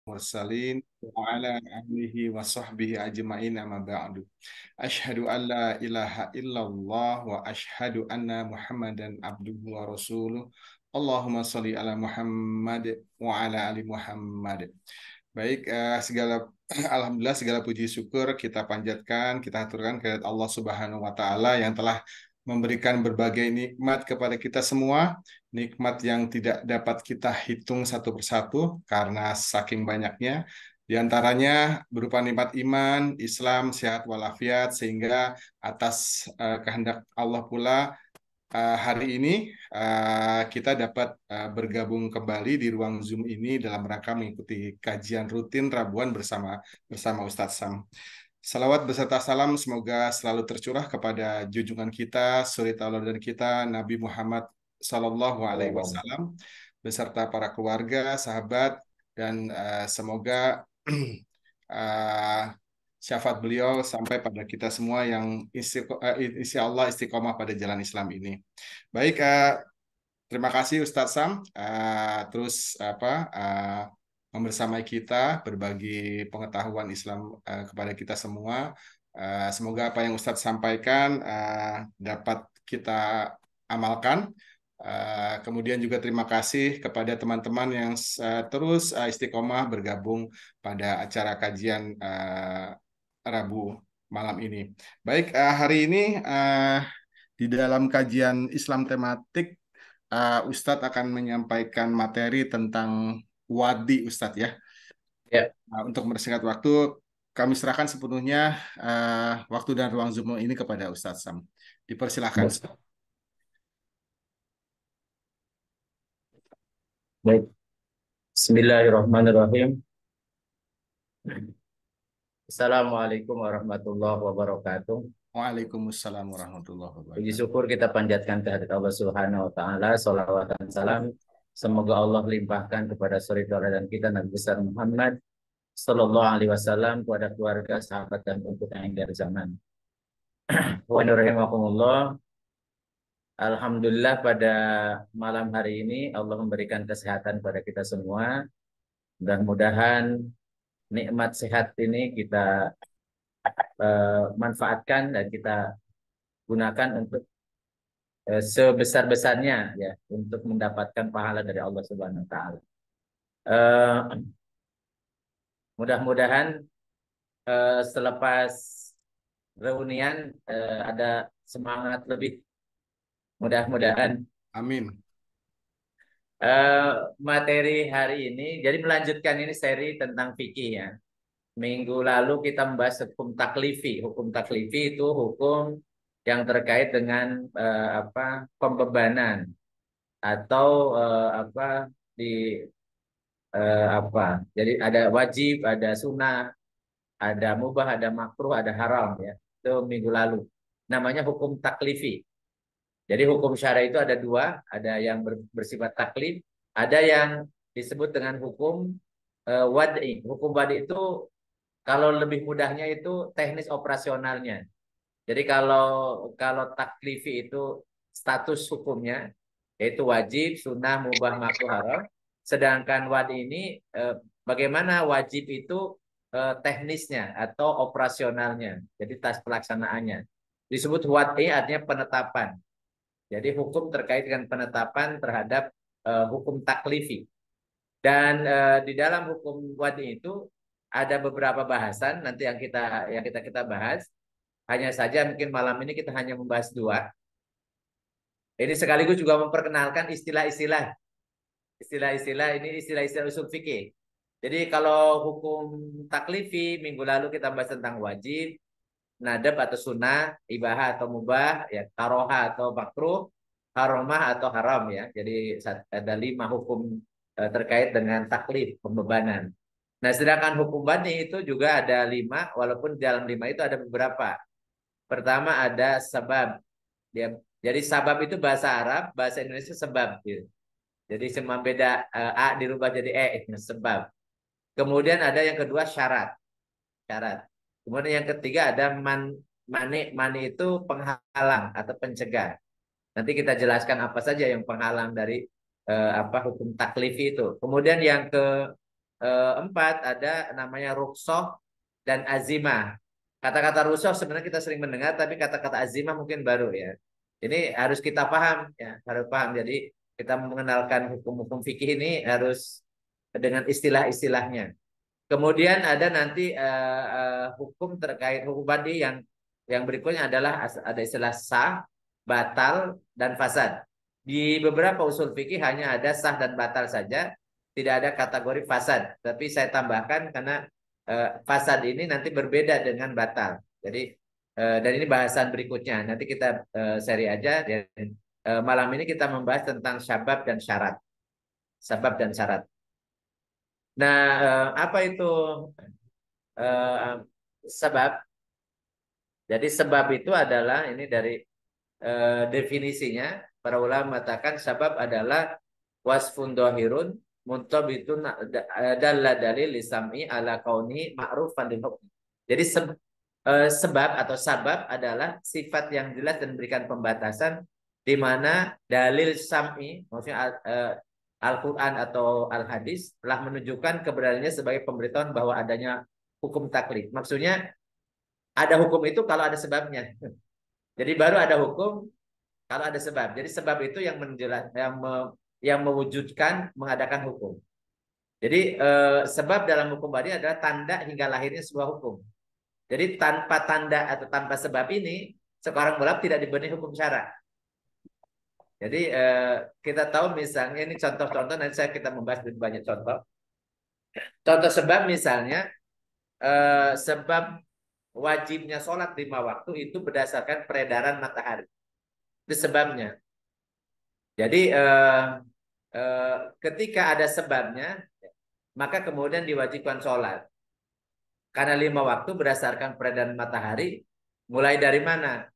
mursalin wa ala alihi wa sahbihi ajma'in amma ba'du. Asyhadu an la ilaha illallah wa asyhadu anna Muhammadan abduhu wa rasuluh. Allahumma sholli ala Muhammad wa ala ali Muhammad. Baik, alhamdulillah segala puji syukur kita panjatkan, kita aturkan ke Allah Subhanahu wa taala yang telah memberikan berbagai nikmat kepada kita semua, nikmat yang tidak dapat kita hitung satu persatu karena saking banyaknya. Di antaranya berupa nikmat iman, Islam, sehat walafiat, sehingga atas kehendak Allah pula hari ini kita dapat bergabung kembali di ruang Zoom ini dalam rangka mengikuti kajian rutin Rabuan bersama bersama Ustadz Sam. Salawat beserta salam semoga selalu tercurah kepada junjungan kita, suri tauladan kita, Nabi Muhammad Sallallahu Alaihi Wasallam, beserta para keluarga, sahabat, dan semoga uh, syafaat beliau sampai pada kita semua yang insya Allah istiqomah pada jalan Islam ini. Baik, terima kasih Ustadz Sam. Terus membersamai kita berbagi pengetahuan Islam kepada kita semua. Semoga apa yang Ustadz sampaikan dapat kita amalkan. Kemudian juga terima kasih kepada teman-teman yang terus istiqomah bergabung pada acara kajian Rabu malam ini. Baik, hari ini di dalam kajian Islam tematik, Ustadz akan menyampaikan materi tentang wadi, Ustadz ya. Ya, Untuk mempersingkat waktu, kami serahkan sepenuhnya waktu dan ruang Zoom ini kepada Ustadz Sam. Dipersilahkan. baik. Bismillahirrahmanirrahim. Assalamualaikum warahmatullahi wabarakatuh. Waalaikumsalam warahmatullahi Puji wabarakatuh. syukur kita panjatkan kehadirat Allah Subhanahu wa taala, sholawat dan salam semoga Allah limpahkan kepada suri tauladan kita Nabi besar Muhammad sallallahu alaihi wasallam, kepada keluarga, sahabat dan pengikut yang dari zaman. Wa rahimakumullah. Alhamdulillah pada malam hari ini Allah memberikan kesehatan pada kita semua. Mudah-mudahan nikmat sehat ini kita manfaatkan dan kita gunakan untuk sebesar-besarnya ya untuk mendapatkan pahala dari Allah Subhanahu wa taala. Mudah-mudahan selepas reunian ada semangat lebih. Mudah-mudahan amin. Materi hari ini jadi melanjutkan ini seri tentang fikih ya. Minggu lalu kita membahas hukum taklifi. Hukum taklifi itu hukum yang terkait dengan pembebanan atau di Jadi ada wajib, ada sunnah, ada mubah, ada makruh, ada haram ya. Itu minggu lalu. Namanya hukum taklifi. Jadi hukum syara itu ada dua, ada yang bersifat taklif, ada yang disebut dengan hukum wad'i. Hukum wad'i itu kalau lebih mudahnya itu teknis operasionalnya. Jadi kalau taklifi itu status hukumnya yaitu wajib, sunnah, mubah, makruh, haram. Sedangkan wadi ini bagaimana wajib itu teknisnya atau operasionalnya. Jadi tas pelaksanaannya. Disebut wadi artinya penetapan. Jadi hukum terkait dengan penetapan terhadap hukum taklifi. Dan di dalam hukum wadi itu ada beberapa bahasan nanti yang kita bahas. Hanya saja mungkin malam ini kita hanya membahas dua. Ini sekaligus juga memperkenalkan istilah-istilah ini istilah-istilah usul fikih. Jadi kalau hukum taklifi minggu lalu kita bahas tentang wajib, nadab atau sunnah, ibahah atau mubah, ya karoha atau makruh, haromah atau haram ya. Jadi ada 5 hukum terkait dengan taklif pembebanan. Nah, sedangkan hukum bani itu juga ada 5, walaupun di dalam 5 itu ada beberapa. Pertama ada sebab. Jadi sabab itu bahasa Arab, bahasa Indonesia sebab. Gitu. Jadi cuma beda A dirubah jadi itu sebab. Kemudian ada yang kedua syarat. Kemudian yang ketiga ada mani itu penghalang atau pencegah. Nanti kita jelaskan apa saja yang penghalang dari hukum taklifi itu. Kemudian yang empat ada namanya rukhsah dan azimah. Kata-kata rukhsah sebenarnya kita sering mendengar, tapi kata-kata azimah mungkin baru ya. Ini harus kita paham ya, harus paham. Jadi kita mengenalkan hukum-hukum fikih ini harus dengan istilah-istilahnya. Kemudian ada nanti hukum terkait hukum tadi yang berikutnya adalah ada istilah sah, batal, dan fasad. Di beberapa usul fikih hanya ada sah dan batal saja, tidak ada kategori fasad. Tapi saya tambahkan karena fasad ini nanti berbeda dengan batal. Jadi dan ini bahasan berikutnya. Nanti kita seri aja. Dan, malam ini kita membahas tentang syabab dan syarat. Sabab dan syarat. Nah, apa itu eh, sebab? Jadi sebab itu adalah ini dari definisinya para ulama mengatakan sebab adalah wasfun dohirun muntabitun dalla dalil lisami ala kauni ma'rufan lil hukm. Jadi sebab atau sabab adalah sifat yang jelas dan memberikan pembatasan di mana dalil sam'i maksudnya Al-Quran atau Al-Hadis telah menunjukkan keberadaannya sebagai pemberitahuan bahwa adanya hukum taklid. Maksudnya ada hukum itu kalau ada sebabnya. Jadi baru ada hukum kalau ada sebab. Jadi sebab itu yang yang mewujudkan mengadakan hukum. Jadi sebab dalam hukum tadi adalah tanda hingga lahirnya sebuah hukum. Jadi tanpa tanda atau tanpa sebab ini seorang mulab tidak diberi hukum syara. Jadi kita tahu misalnya ini contoh-contoh nanti kita membahas lebih banyak contoh. Contoh sebab misalnya sebab wajibnya sholat 5 waktu itu berdasarkan peredaran matahari. Itu sebabnya. Jadi ketika ada sebabnya, maka kemudian diwajibkan sholat. Karena 5 waktu berdasarkan peredaran matahari, mulai dari mana?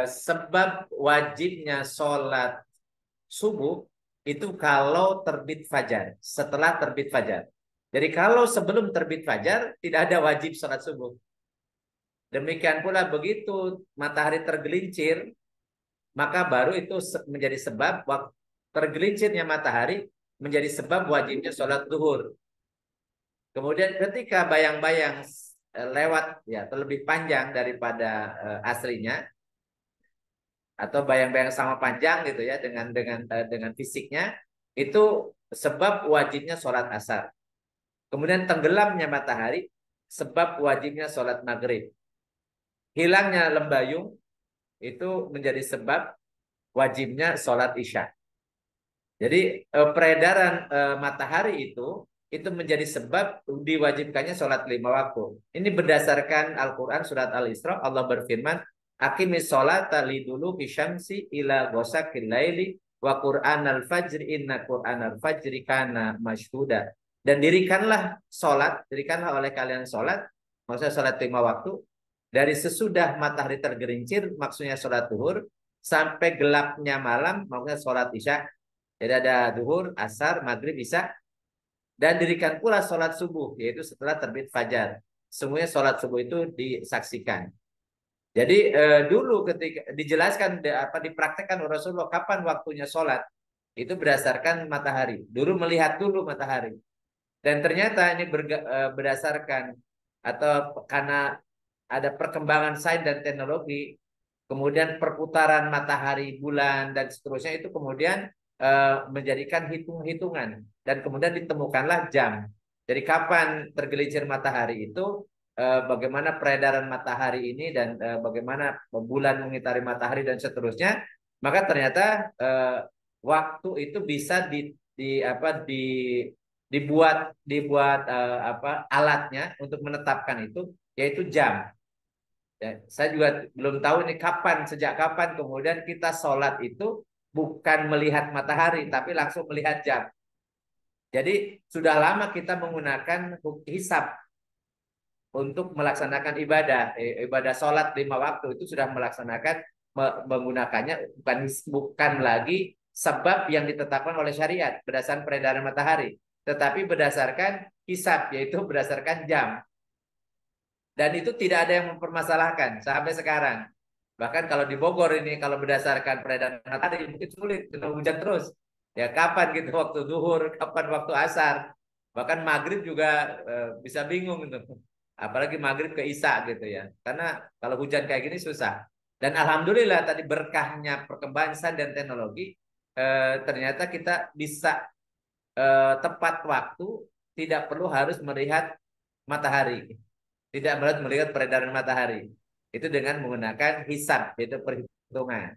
Sebab wajibnya sholat subuh itu kalau terbit fajar, setelah terbit fajar. Jadi kalau sebelum terbit fajar tidak ada wajib sholat subuh. Demikian pula begitu matahari tergelincir, maka baru itu menjadi sebab tergelincirnya matahari menjadi sebab wajibnya sholat zuhur. Kemudian ketika bayang-bayang lewat ya terlebih panjang daripada aslinya atau bayang-bayang sama panjang gitu ya dengan fisiknya itu sebab wajibnya sholat asar. Kemudian tenggelamnya matahari sebab wajibnya sholat maghrib. Hilangnya lembayung itu menjadi sebab wajibnya sholat isya. Jadi peredaran matahari itu menjadi sebab diwajibkannya sholat 5 waktu. Ini berdasarkan Al-Quran surat Al-Isra, Allah berfirman, Aqimis sholata liduluki syamsi ila ghosakil laili wa Qur'anal fajri inna Qur'anal fajri kana masyhuda. Dan dirikanlah oleh kalian sholat, maksudnya sholat 5 waktu, dari sesudah matahari tergelincir, maksudnya sholat zuhur, sampai gelapnya malam, maksudnya sholat isya. Jadi ada zuhur, asar, maghrib, isya. Dan dirikan pula sholat subuh, yaitu setelah terbit fajar. Semuanya sholat subuh itu disaksikan. Jadi dulu ketika dijelaskan dipraktekkan oleh Rasulullah kapan waktunya sholat, itu berdasarkan matahari. Dulu melihat dulu matahari. Dan ternyata ini berdasarkan atau karena ada perkembangan sains dan teknologi, kemudian perputaran matahari, bulan, dan seterusnya itu kemudian menjadikan hitung-hitungan. Dan kemudian ditemukanlah jam. Jadi kapan tergelincir matahari itu, bagaimana peredaran matahari ini, dan bagaimana bulan mengitari matahari, dan seterusnya. Maka ternyata waktu itu bisa dibuat alatnya untuk menetapkan itu, yaitu jam. Ya, saya juga belum tahu ini sejak kapan kemudian kita sholat itu bukan melihat matahari, tapi langsung melihat jam. Jadi sudah lama kita menggunakan hisab untuk melaksanakan ibadah sholat 5 waktu itu sudah menggunakannya bukan lagi sebab yang ditetapkan oleh syariat berdasarkan peredaran matahari, tetapi berdasarkan hisab, yaitu berdasarkan jam. Dan itu tidak ada yang mempermasalahkan sampai sekarang. Bahkan kalau di Bogor ini, kalau berdasarkan peredaran matahari mungkin sulit, kena hujan terus. Ya kapan gitu waktu zuhur, kapan waktu asar. Bahkan maghrib juga bisa bingung gitu. Apalagi maghrib ke isya gitu ya. Karena kalau hujan kayak gini susah. Dan alhamdulillah tadi berkahnya perkembangan sains dan teknologi, ternyata kita bisa tepat waktu, tidak perlu harus melihat matahari, tidak harus melihat peredaran matahari. Itu dengan menggunakan hisab, yaitu perhitungan.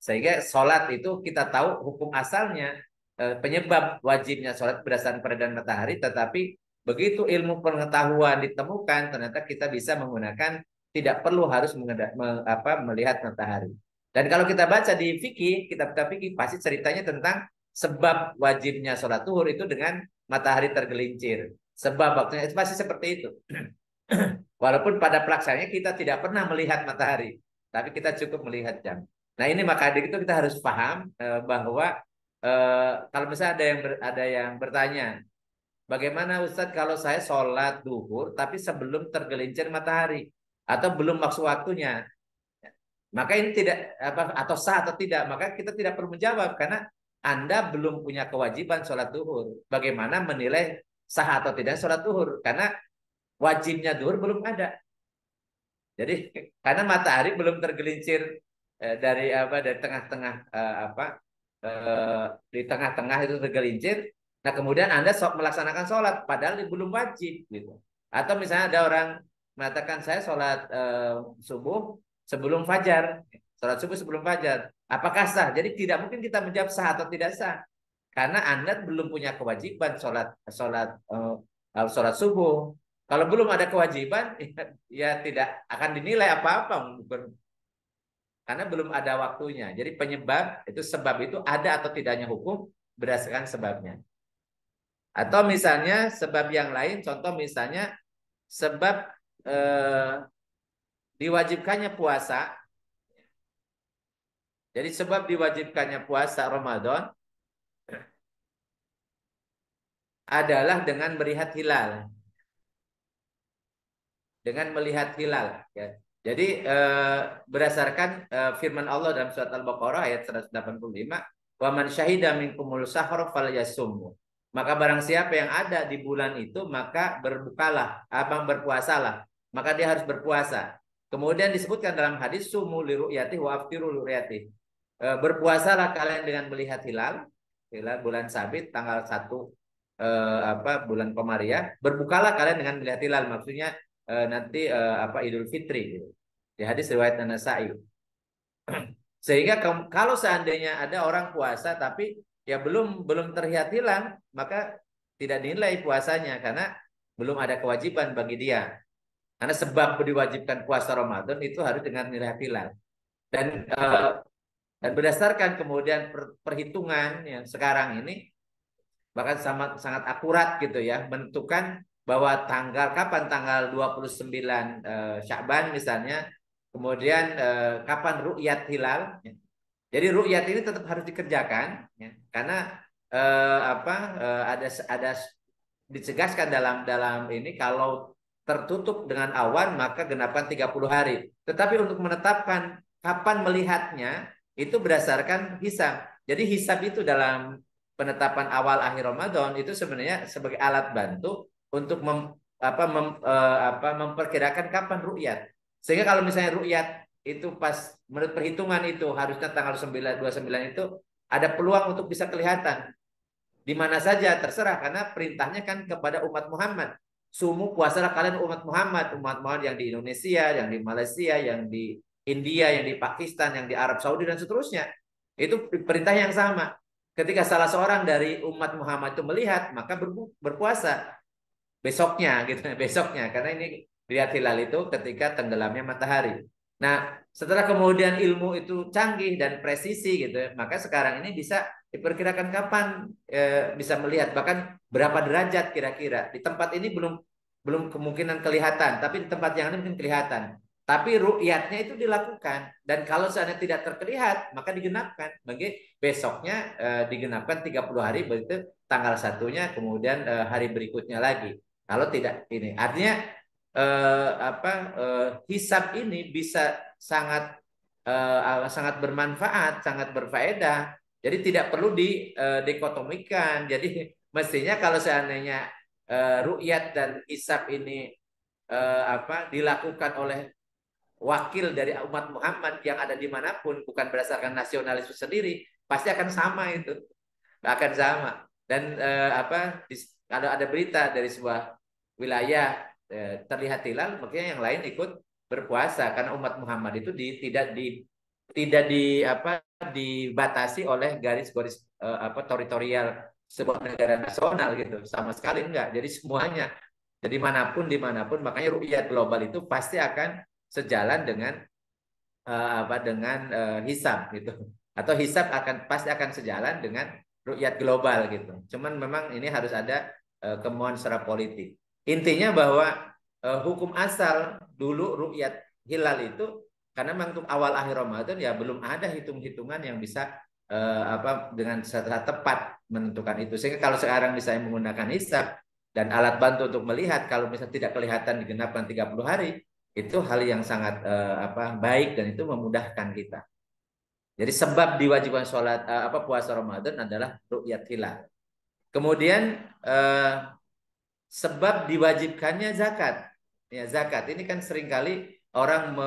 Sehingga sholat itu kita tahu hukum asalnya, penyebab wajibnya sholat berdasarkan peredaran matahari, tetapi begitu ilmu pengetahuan ditemukan, ternyata kita bisa menggunakan, tidak perlu harus melihat matahari. Dan kalau kita baca di fikih, kitab-kitab fikih pasti ceritanya tentang sebab wajibnya sholat zuhur itu dengan matahari tergelincir. Sebab waktunya itu pasti seperti itu. Walaupun pada pelaksanaannya kita tidak pernah melihat matahari, tapi kita cukup melihat jam. Nah ini maka dari itu kita harus paham bahwa kalau misalnya ada yang bertanya, bagaimana Ustadz kalau saya sholat duhur tapi sebelum tergelincir matahari atau belum waktu waktunya, maka ini tidak atau sah atau tidak, maka kita tidak perlu menjawab karena Anda belum punya kewajiban sholat duhur. Bagaimana menilai sah atau tidak sholat duhur? Karena wajibnya duhur belum ada. Jadi karena matahari belum tergelincir dari tengah-tengah di tengah-tengah itu tergelincir. Nah kemudian Anda melaksanakan sholat padahal belum wajib gitu. Atau misalnya ada orang mengatakan saya sholat subuh sebelum fajar, sholat subuh sebelum fajar. Apakah sah? Jadi tidak mungkin kita menjawab sah atau tidak sah karena Anda belum punya kewajiban sholat subuh. Kalau belum ada kewajiban, ya tidak akan dinilai apa-apa, karena belum ada waktunya. Jadi penyebab itu, sebab itu ada atau tidaknya hukum berdasarkan sebabnya. Atau misalnya sebab yang lain, contoh misalnya sebab diwajibkannya puasa. Jadi sebab diwajibkannya puasa Ramadan adalah dengan melihat hilal. Dengan melihat hilal. Ya. Jadi berdasarkan firman Allah dalam surat Al-Baqarah ayat 185, "Wa man syahida minkumul sahra falyasumhu." Maka barang siapa yang ada di bulan itu maka berbukalah, berpuasalah. Maka dia harus berpuasa. Kemudian disebutkan dalam hadis sumu li ru'yati wa aftiru li ru'yati. Berpuasalah kalian dengan melihat hilal bulan sabit tanggal 1 bulan Komariah. Berbukalah kalian dengan melihat hilal, maksudnya nanti Idul Fitri gitu. Di hadis riwayat An-Nasa'i. Sehingga kalau seandainya ada orang puasa tapi ya belum terlihat hilal, maka tidak dinilai puasanya karena belum ada kewajiban bagi dia. Karena sebab diwajibkan puasa Ramadan itu harus dengan melihat hilal. Dan berdasarkan kemudian perhitungan yang sekarang ini bahkan sangat akurat gitu ya, menentukan bahwa kapan tanggal 29 Sya'ban misalnya, kemudian kapan ru'yat hilal. Ya. Jadi ru'yat ini tetap harus dikerjakan ya, karena ada dicegaskan dalam ini kalau tertutup dengan awan maka genapkan 30 hari. Tetapi untuk menetapkan kapan melihatnya itu berdasarkan hisab. Jadi hisab itu dalam penetapan awal akhir Ramadan itu sebenarnya sebagai alat bantu untuk memperkirakan kapan ru'yat. Sehingga kalau misalnya ru'yat itu pas menurut perhitungan itu harusnya tanggal 29 itu ada peluang untuk bisa kelihatan. Di mana saja terserah karena perintahnya kan kepada umat Muhammad. Sumu puasalah kalian umat Muhammad yang di Indonesia, yang di Malaysia, yang di India, yang di Pakistan, yang di Arab Saudi dan seterusnya. Itu perintah yang sama. Ketika salah seorang dari umat Muhammad itu melihat, maka berpuasa besoknya gitu, besoknya karena ini lihat hilal itu ketika tenggelamnya matahari. Nah, setelah kemudian ilmu itu canggih dan presisi gitu, maka sekarang ini bisa diperkirakan kapan bisa melihat bahkan berapa derajat kira-kira. Di tempat ini belum kemungkinan kelihatan, tapi di tempat yang lain mungkin kelihatan. Tapi ru'yatnya itu dilakukan dan kalau seandainya tidak terlihat maka digenapkan. Bagi besoknya digenapkan 30 hari begitu tanggal satunya kemudian hari berikutnya lagi. Kalau tidak ini artinya hisab ini bisa sangat sangat bermanfaat, sangat berfaedah. Jadi tidak perlu dikotomikan. Jadi Mestinya kalau seandainya ru'yat dan hisab ini dilakukan oleh wakil dari umat Muhammad yang ada dimanapun, bukan berdasarkan nasionalisme sendiri, pasti akan sama itu, akan sama. Dan kalau ada berita dari sebuah wilayah terlihat hilal, makanya yang lain ikut berpuasa karena umat Muhammad itu tidak dibatasi oleh garis-garis teritorial sebuah negara nasional gitu, sama sekali enggak. Jadi semuanya, jadi dimanapun, makanya ru'yat global itu pasti akan sejalan dengan hisab gitu, atau hisab pasti akan sejalan dengan ru'yat global gitu. Cuman memang ini harus ada kemauan secara politik. Intinya bahwa hukum asal dulu ru'yat hilal itu karena memang untuk awal akhir Ramadan ya belum ada hitung-hitungan yang bisa dengan secara tepat menentukan itu. Sehingga kalau sekarang misalnya menggunakan hisab dan alat bantu untuk melihat, kalau misalnya tidak kelihatan digenapkan 30 hari, itu hal yang sangat baik dan itu memudahkan kita. Jadi sebab diwajibkan sholat puasa Ramadan adalah ru'yat hilal. Kemudian sebab diwajibkannya zakat. Ya, zakat ini kan seringkali orang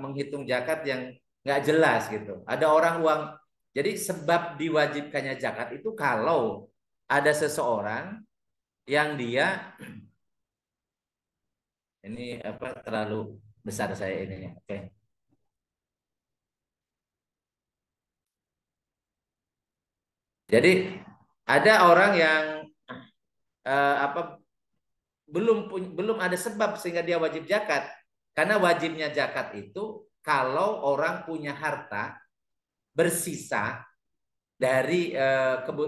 menghitung zakat yang nggak jelas gitu. Ada orang uang. Jadi sebab diwajibkannya zakat itu kalau ada seseorang yang dia ini terlalu besar saya ininya. Oke. Jadi ada orang yang eh, apa belum ada sebab sehingga dia wajib zakat. Karena wajibnya zakat itu kalau orang punya harta bersisa dari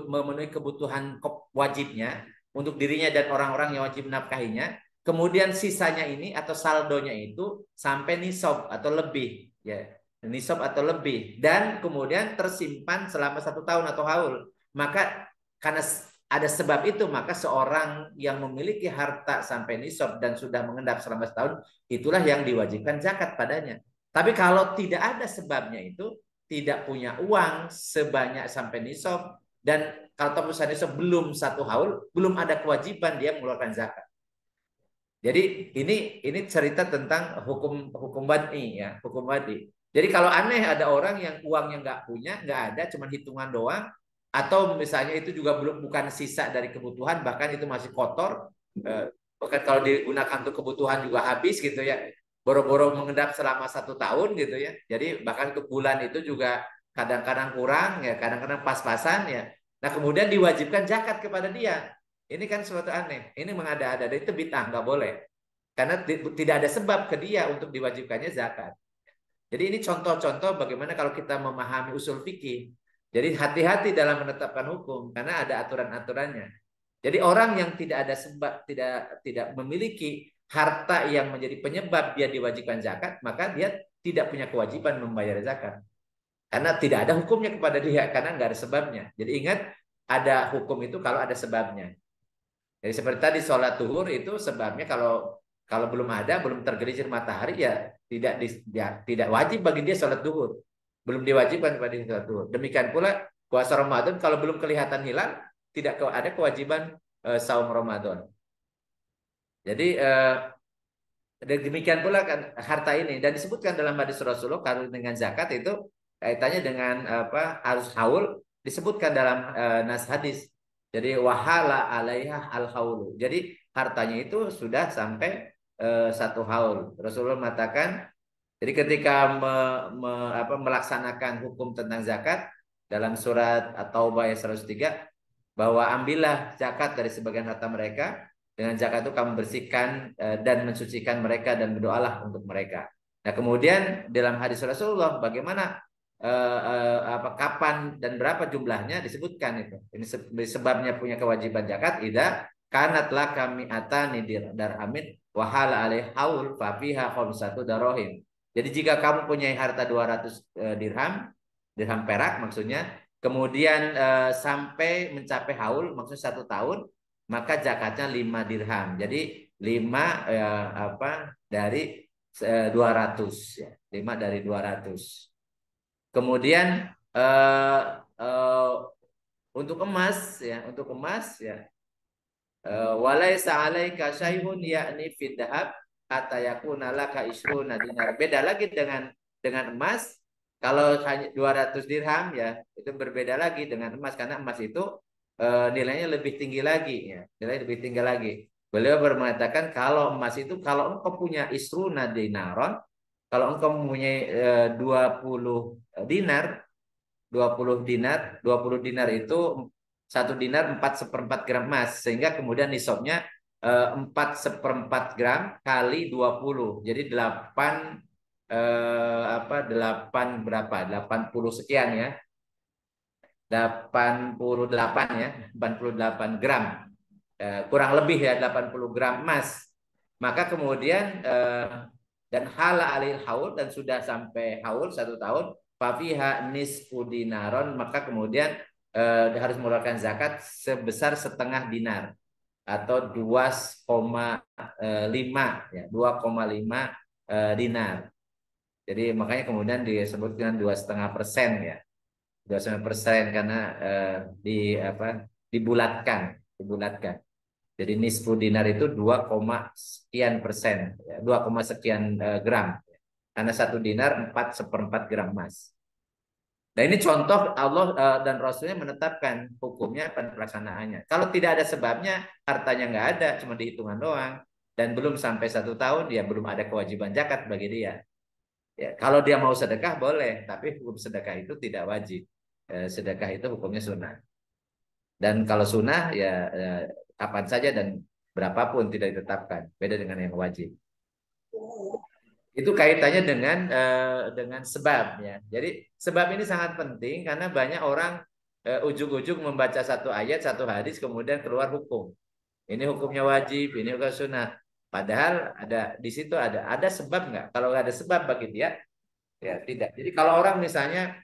memenuhi kebutuhan wajibnya untuk dirinya dan orang-orang yang wajib menafkahinya. Kemudian sisanya ini atau saldonya itu sampai nisab atau lebih, ya, nisab atau lebih, dan kemudian tersimpan selama 1 tahun atau haul. Maka karena ada sebab itu, maka seorang yang memiliki harta sampai nisab dan sudah mengendap selama setahun, itulah yang diwajibkan zakat padanya. Tapi kalau tidak ada sebabnya itu, tidak punya uang sebanyak sampai nisab, dan kalau tembusan nisab belum 1 haul, belum ada kewajiban dia mengeluarkan zakat. Jadi ini cerita tentang hukum wadi, ya, hukum wadi. Jadi kalau aneh ada orang yang uangnya nggak punya, nggak ada, cuma hitungan doang, atau misalnya itu juga bukan sisa dari kebutuhan, bahkan itu masih kotor, bahkan kalau digunakan untuk kebutuhan juga habis gitu ya, boro-boro mengendap selama 1 tahun gitu ya. Jadi bahkan untuk bulan itu juga kadang-kadang kurang ya, kadang-kadang pas-pasan ya. Nah kemudian diwajibkan zakat kepada dia. Ini kan suatu aneh. Ini mengada-ada. Dan itu bid'ah, nggak boleh. Karena tidak ada sebab ke dia untuk diwajibkannya zakat. Jadi ini contoh-contoh bagaimana kalau kita memahami usul fikih. Jadi hati-hati dalam menetapkan hukum karena ada aturan-aturannya. Jadi orang yang tidak ada sebab, tidak memiliki harta yang menjadi penyebab dia diwajibkan zakat, maka dia tidak punya kewajiban membayar zakat. Karena tidak ada hukumnya kepada dia karena nggak ada sebabnya. Jadi ingat, ada hukum itu kalau ada sebabnya. Jadi seperti tadi sholat zuhur itu sebabnya kalau kalau belum tergelincir matahari ya tidak wajib bagi dia sholat zuhur. Belum diwajibkan kepada dia sholat zuhur. Demikian pula puasa Ramadan kalau belum kelihatan hilal tidak ada kewajiban saum Ramadan. Jadi demikian pula kan harta ini, dan disebutkan dalam hadis Rasulullah kalau dengan zakat itu kaitannya dengan harus haul, disebutkan dalam nas hadis. Jadi wahala alaiha al haulu. Jadi hartanya itu sudah sampai 1 haul. Rasulullah mengatakan, jadi ketika melaksanakan hukum tentang zakat dalam surat At-Taubah ayat 103, bahwa ambillah zakat dari sebagian harta mereka, dengan zakat itu kamu bersihkan dan mensucikan mereka dan berdoalah untuk mereka. Nah kemudian dalam hadis Rasulullah bagaimana kapan dan berapa jumlahnya disebutkan itu. Ini sebabnya punya kewajiban zakat. Idza kanatlah kami atani dirhamin wahala alaih haul fa fiha khamsatu darahim. Jadi jika kamu punya harta 200 dirham perak maksudnya, kemudian sampai mencapai haul maksudnya 1 tahun, maka zakatnya 5 dirham. Jadi 5 dari 200 ya. 5 dari 200. Kemudian Untuk emas ya, untuk emas ya. Walaisa 'alaika syai'un yakni fid dhahab hatta yakuna laka isruna dinar. Beda lagi dengan emas. Kalau hanya 200 dirham ya, itu berbeda lagi dengan emas karena emas itu nilainya lebih tinggi lagi ya, nilai lebih tinggi lagi. Beliau mengatakan kalau emas itu kalau engkau punya isruna dinaron, kalau engkau mempunyai 20 dinar, 20 dinar itu satu dinar 4/4 gram emas sehingga kemudian nisabnya 4/4 gram kali 20 jadi 8 8 berapa 80 sekian ya 88 ya 88 gram kurang lebih ya 80 gram emas maka kemudian dan hala alil haul dan sudah sampai haul 1 tahun fafiha nisfu dinaron maka kemudian harus mengeluarkan zakat sebesar setengah dinar atau 2,5 ya 2,5 dinar. Jadi makanya kemudian disebut dengan 2,5% ya 2,5% karena dibulatkan. Jadi nisfu dinar itu 2, sekian persen, ya, 2, sekian gram. Karena satu dinar 4/4 gram emas. Nah ini contoh Allah dan Rasulnya menetapkan hukumnya dan pelaksanaannya. Kalau tidak ada sebabnya, hartanya nggak ada, cuma dihitungan doang. Dan belum sampai 1 tahun, ya belum ada kewajiban zakat bagi dia. Ya, kalau dia mau sedekah boleh, tapi hukum sedekah itu tidak wajib. Sedekah itu hukumnya sunnah. Dan kalau sunnah ya kapan saja dan berapapun tidak ditetapkan. Beda dengan yang wajib. Itu kaitannya dengan sebab ya. Jadi sebab ini sangat penting karena banyak orang ujug-ujug membaca satu ayat, satu hadis kemudian keluar hukum. Ini hukumnya wajib, ini hukum sunnah. Padahal di situ ada sebab nggak? Kalau nggak ada sebab bagi dia, ya tidak. Jadi kalau orang misalnya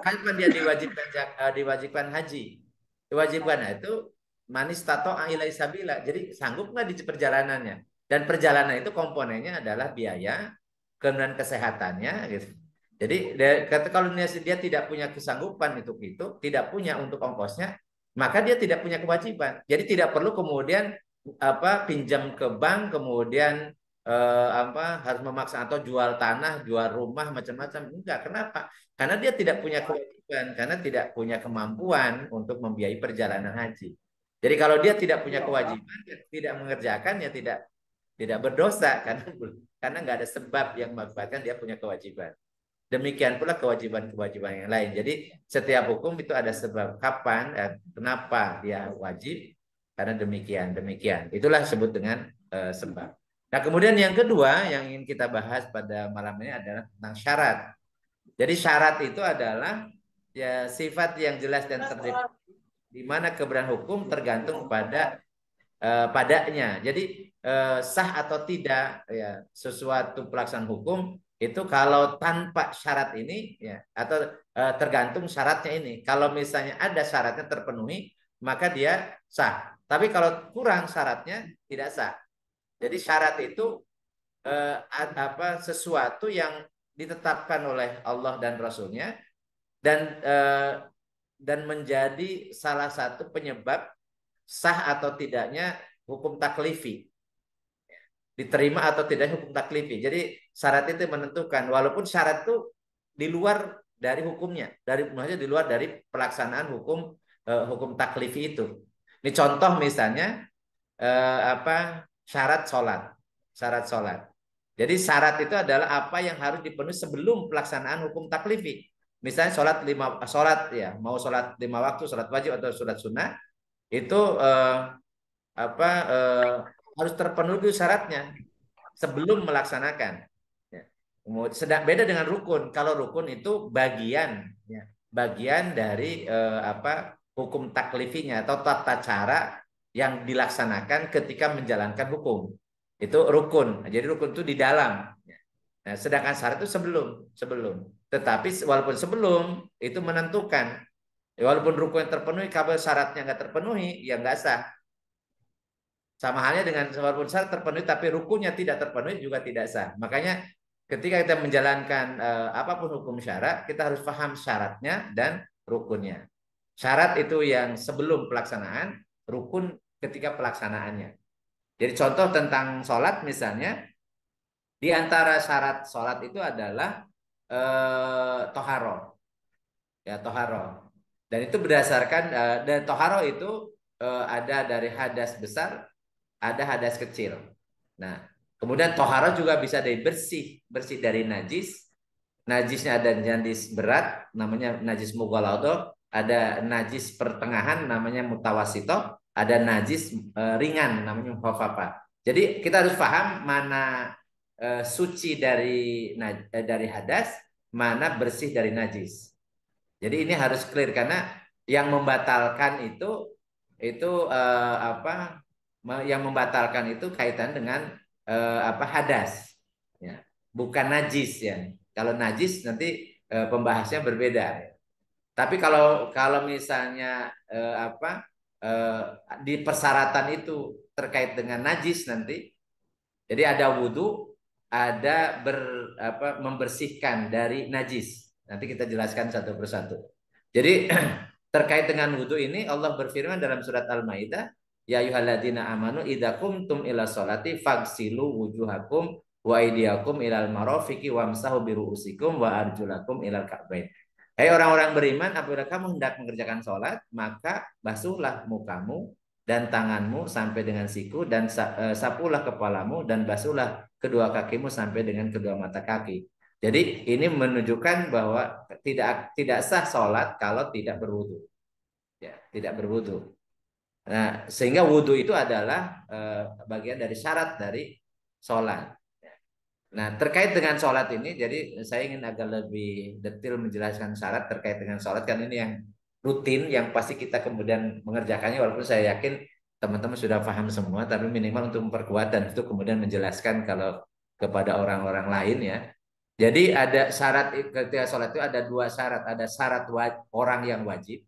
kapan dia diwajibkan haji? Diwajibkan itu manis tato ilai sabila. Jadi sanggup nggak di perjalanannya? Dan perjalanan itu komponennya adalah biaya, kemudian kesehatannya gitu. Jadi kalau dia tidak punya kesanggupan itu tidak punya untuk ongkosnya, maka dia tidak punya kewajiban. Jadi tidak perlu kemudian pinjam ke bank kemudian harus memaksa atau jual tanah, jual rumah macam-macam. Enggak, kenapa? Karena dia tidak punya kewajiban, karena tidak punya kemampuan untuk membiayai perjalanan haji. Jadi kalau dia tidak punya kewajiban, tidak mengerjakan ya tidak berdosa karena nggak ada sebab yang mengakibatkan dia punya kewajiban. Demikian pula kewajiban-kewajiban yang lain. Jadi setiap hukum itu ada sebab kapan dan kenapa dia wajib karena demikian. Itulah disebut dengan sebab. Nah, kemudian yang kedua yang ingin kita bahas pada malam ini adalah tentang syarat. Jadi syarat itu adalah ya sifat yang jelas dan terdefinisi di mana kebenaran hukum tergantung padanya. Jadi sah atau tidak ya sesuatu pelaksanaan hukum itu kalau tanpa syarat ini ya atau tergantung syaratnya ini. Kalau misalnya ada syaratnya terpenuhi maka dia sah. Tapi kalau kurang syaratnya tidak sah. Jadi syarat itu sesuatu yang ditetapkan oleh Allah dan Rasulnya dan menjadi salah satu penyebab sah atau tidaknya hukum taklifi. Diterima atau tidaknya hukum taklifi. Jadi syarat itu menentukan walaupun syarat itu di luar dari hukumnya, maksudnya di luar dari pelaksanaan hukum taklifi itu. Ini contoh misalnya syarat sholat. Syarat sholat. Jadi syarat itu adalah apa yang harus dipenuhi sebelum pelaksanaan hukum taklifi. Misalnya sholat ya, mau sholat 5 waktu, sholat wajib atau sholat sunnah itu harus terpenuhi syaratnya sebelum melaksanakan. Ya. Sedang beda dengan rukun. Kalau rukun itu bagian, ya, bagian dari hukum taklifinya atau tata cara yang dilaksanakan ketika menjalankan hukum. Itu rukun. Jadi rukun itu di dalam. Nah, sedangkan syarat itu sebelum. Tetapi walaupun sebelum itu menentukan. Walaupun rukun yang terpenuhi, kalau syaratnya nggak terpenuhi, ya nggak sah. Sama halnya dengan walaupun syarat terpenuhi, tapi rukunnya tidak terpenuhi juga tidak sah. Makanya ketika kita menjalankan apapun hukum syarat, kita harus paham syaratnya dan rukunnya. Syarat itu yang sebelum pelaksanaan, rukun ketika pelaksanaannya. Jadi contoh tentang sholat misalnya, di antara syarat sholat itu adalah toharo, ya toharo. Dan itu berdasarkan dan toharo itu ada dari hadas besar, ada hadas kecil. Nah, kemudian toharo juga bisa dari bersih, bersih dari najis. Najisnya ada najis berat, namanya najis mughalladhah, ada najis pertengahan, namanya mutawasito, ada najis ringan, namanya khafafah. Jadi kita harus paham mana suci dari hadas, mana bersih dari najis. Jadi ini harus clear karena yang membatalkan itu apa? Yang membatalkan itu kaitan dengan apa hadas, ya, bukan najis ya. Kalau najis nanti pembahasnya berbeda. Tapi kalau misalnya apa di persyaratan itu terkait dengan najis nanti, jadi ada wudhu, ada membersihkan dari najis. Nanti kita jelaskan satu persatu. Jadi terkait dengan wudhu ini Allah berfirman dalam surat Al-Maidah, ya ayyuhalladzina amanu idza qumtum ila sholati faghsilu wujuhakum wa aydiyakum ilal marafiqi wamsahu biru'usikum wa arjulakum ilal ka'bain. Hai orang-orang beriman, apabila kamu hendak mengerjakan sholat, maka basuhlah mukamu dan tanganmu sampai dengan siku dan sapulah kepalamu dan basuhlah kedua kakimu sampai dengan kedua mata kaki. Jadi ini menunjukkan bahwa tidak sah sholat kalau tidak berwudu, ya, tidak berwudu. Nah, sehingga wudu itu adalah bagian dari syarat dari sholat. Nah, terkait dengan sholat ini, jadi saya ingin agak lebih detail menjelaskan syarat terkait dengan sholat, karena ini yang rutin, yang pasti kita kemudian mengerjakannya, walaupun saya yakin teman-teman sudah paham semua, tapi minimal untuk memperkuat dan itu kemudian menjelaskan kalau kepada orang-orang lain ya. Jadi ada syarat ketika sholat itu ada dua syarat, ada syarat orang yang wajib,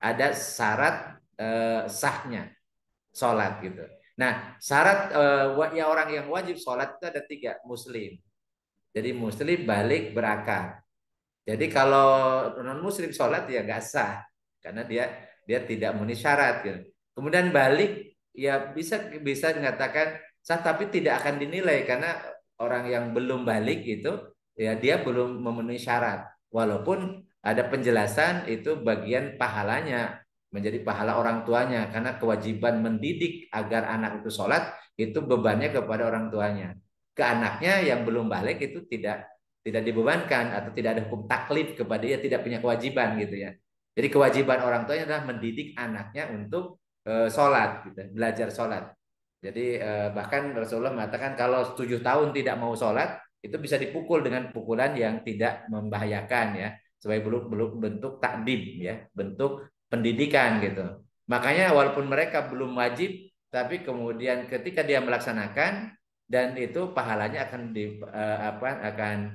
ada syarat sahnya sholat gitu. Nah, syarat ya orang yang wajib sholat itu ada tiga, muslim. Jadi muslim balik berakal. Jadi kalau non muslim sholat ya nggak sah karena dia tidak memenuhi syarat gitu. Kemudian balik ya bisa bisa dikatakan sah tapi tidak akan dinilai karena orang yang belum balik itu ya dia belum memenuhi syarat. Walaupun ada penjelasan itu bagian pahalanya menjadi pahala orang tuanya karena kewajiban mendidik agar anak itu sholat itu bebannya kepada orang tuanya. Ke anaknya yang belum balik itu tidak dibebankan atau tidak ada hukum taklif kepada dia, tidak punya kewajiban gitu ya. Jadi kewajiban orang tuanya adalah mendidik anaknya untuk sholat, gitu, belajar sholat. Jadi bahkan Rasulullah mengatakan kalau 7 tahun tidak mau sholat itu bisa dipukul dengan pukulan yang tidak membahayakan ya, sebagai belum bentuk takdim ya, bentuk pendidikan gitu. Makanya walaupun mereka belum wajib, tapi kemudian ketika dia melaksanakan dan itu pahalanya akan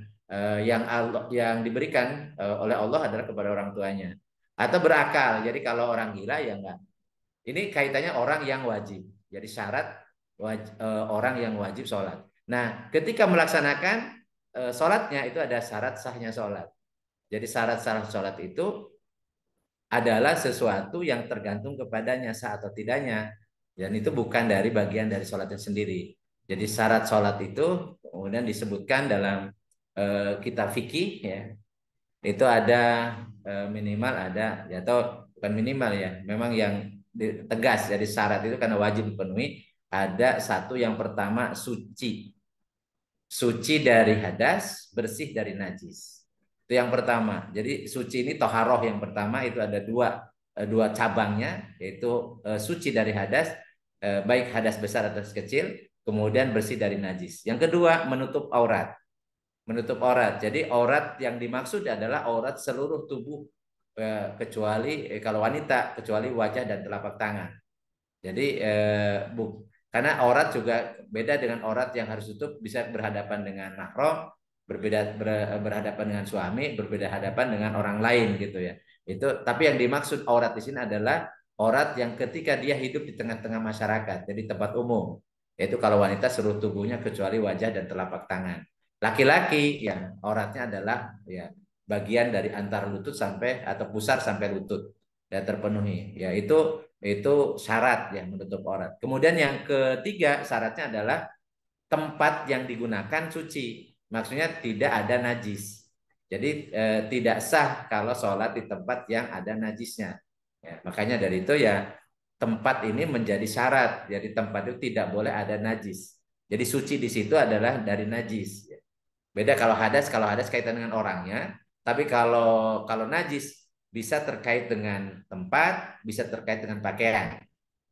yang diberikan oleh Allah adalah kepada orang tuanya atau berakal. Jadi kalau orang gila ya enggak. Ini kaitannya orang yang wajib. Jadi syarat orang yang wajib sholat. Nah, ketika melaksanakan sholatnya itu ada syarat sahnya sholat. Jadi syarat-syarat sholat itu adalah sesuatu yang tergantung kepadanya sah atau tidaknya. Dan itu bukan dari bagian dari sholatnya sendiri. Jadi syarat sholat itu kemudian disebutkan dalam kitab fikih ya. Itu ada minimal ada ya, atau bukan minimal ya. Memang yang tegas dari syarat itu karena wajib dipenuhi ada satu, yang pertama suci. Suci dari hadas, bersih dari najis. Itu yang pertama. Jadi suci ini toharoh yang pertama itu ada dua cabangnya, yaitu suci dari hadas, baik hadas besar atau kecil, kemudian bersih dari najis. Yang kedua menutup aurat. Menutup aurat. Jadi aurat yang dimaksud adalah aurat seluruh tubuh kecuali kalau wanita kecuali wajah dan telapak tangan. Jadi karena aurat juga beda dengan aurat yang harus tutup, bisa berhadapan dengan mahram, berhadapan dengan suami, berbeda hadapan dengan orang lain gitu ya. Itu tapi yang dimaksud aurat di sini adalah aurat yang ketika dia hidup di tengah-tengah masyarakat, jadi tempat umum. Yaitu kalau wanita seluruh tubuhnya kecuali wajah dan telapak tangan. Laki-laki ya auratnya adalah ya bagian dari antar lutut sampai atau pusar sampai lutut. ya terpenuhi. Ya itu syarat ya menutup aurat. Kemudian yang ketiga syaratnya adalah tempat yang digunakan suci. Maksudnya tidak ada najis. Jadi tidak sah kalau sholat di tempat yang ada najisnya. Ya, makanya dari itu ya tempat ini menjadi syarat. Jadi tempat itu tidak boleh ada najis. Jadi suci di situ adalah dari najis. Beda kalau hadas kaitan dengan orangnya. Tapi kalau najis bisa terkait dengan tempat, bisa terkait dengan pakaian.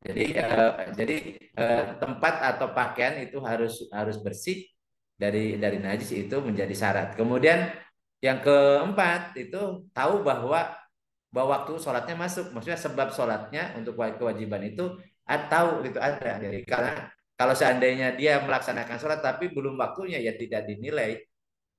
Jadi tempat atau pakaian itu harus bersih dari najis itu menjadi syarat. Kemudian yang keempat itu tahu bahwa waktu sholatnya masuk, maksudnya sebab sholatnya untuk kewajiban itu tahu itu ada. Jadi karena kalau seandainya dia melaksanakan sholat tapi belum waktunya ya tidak nilai.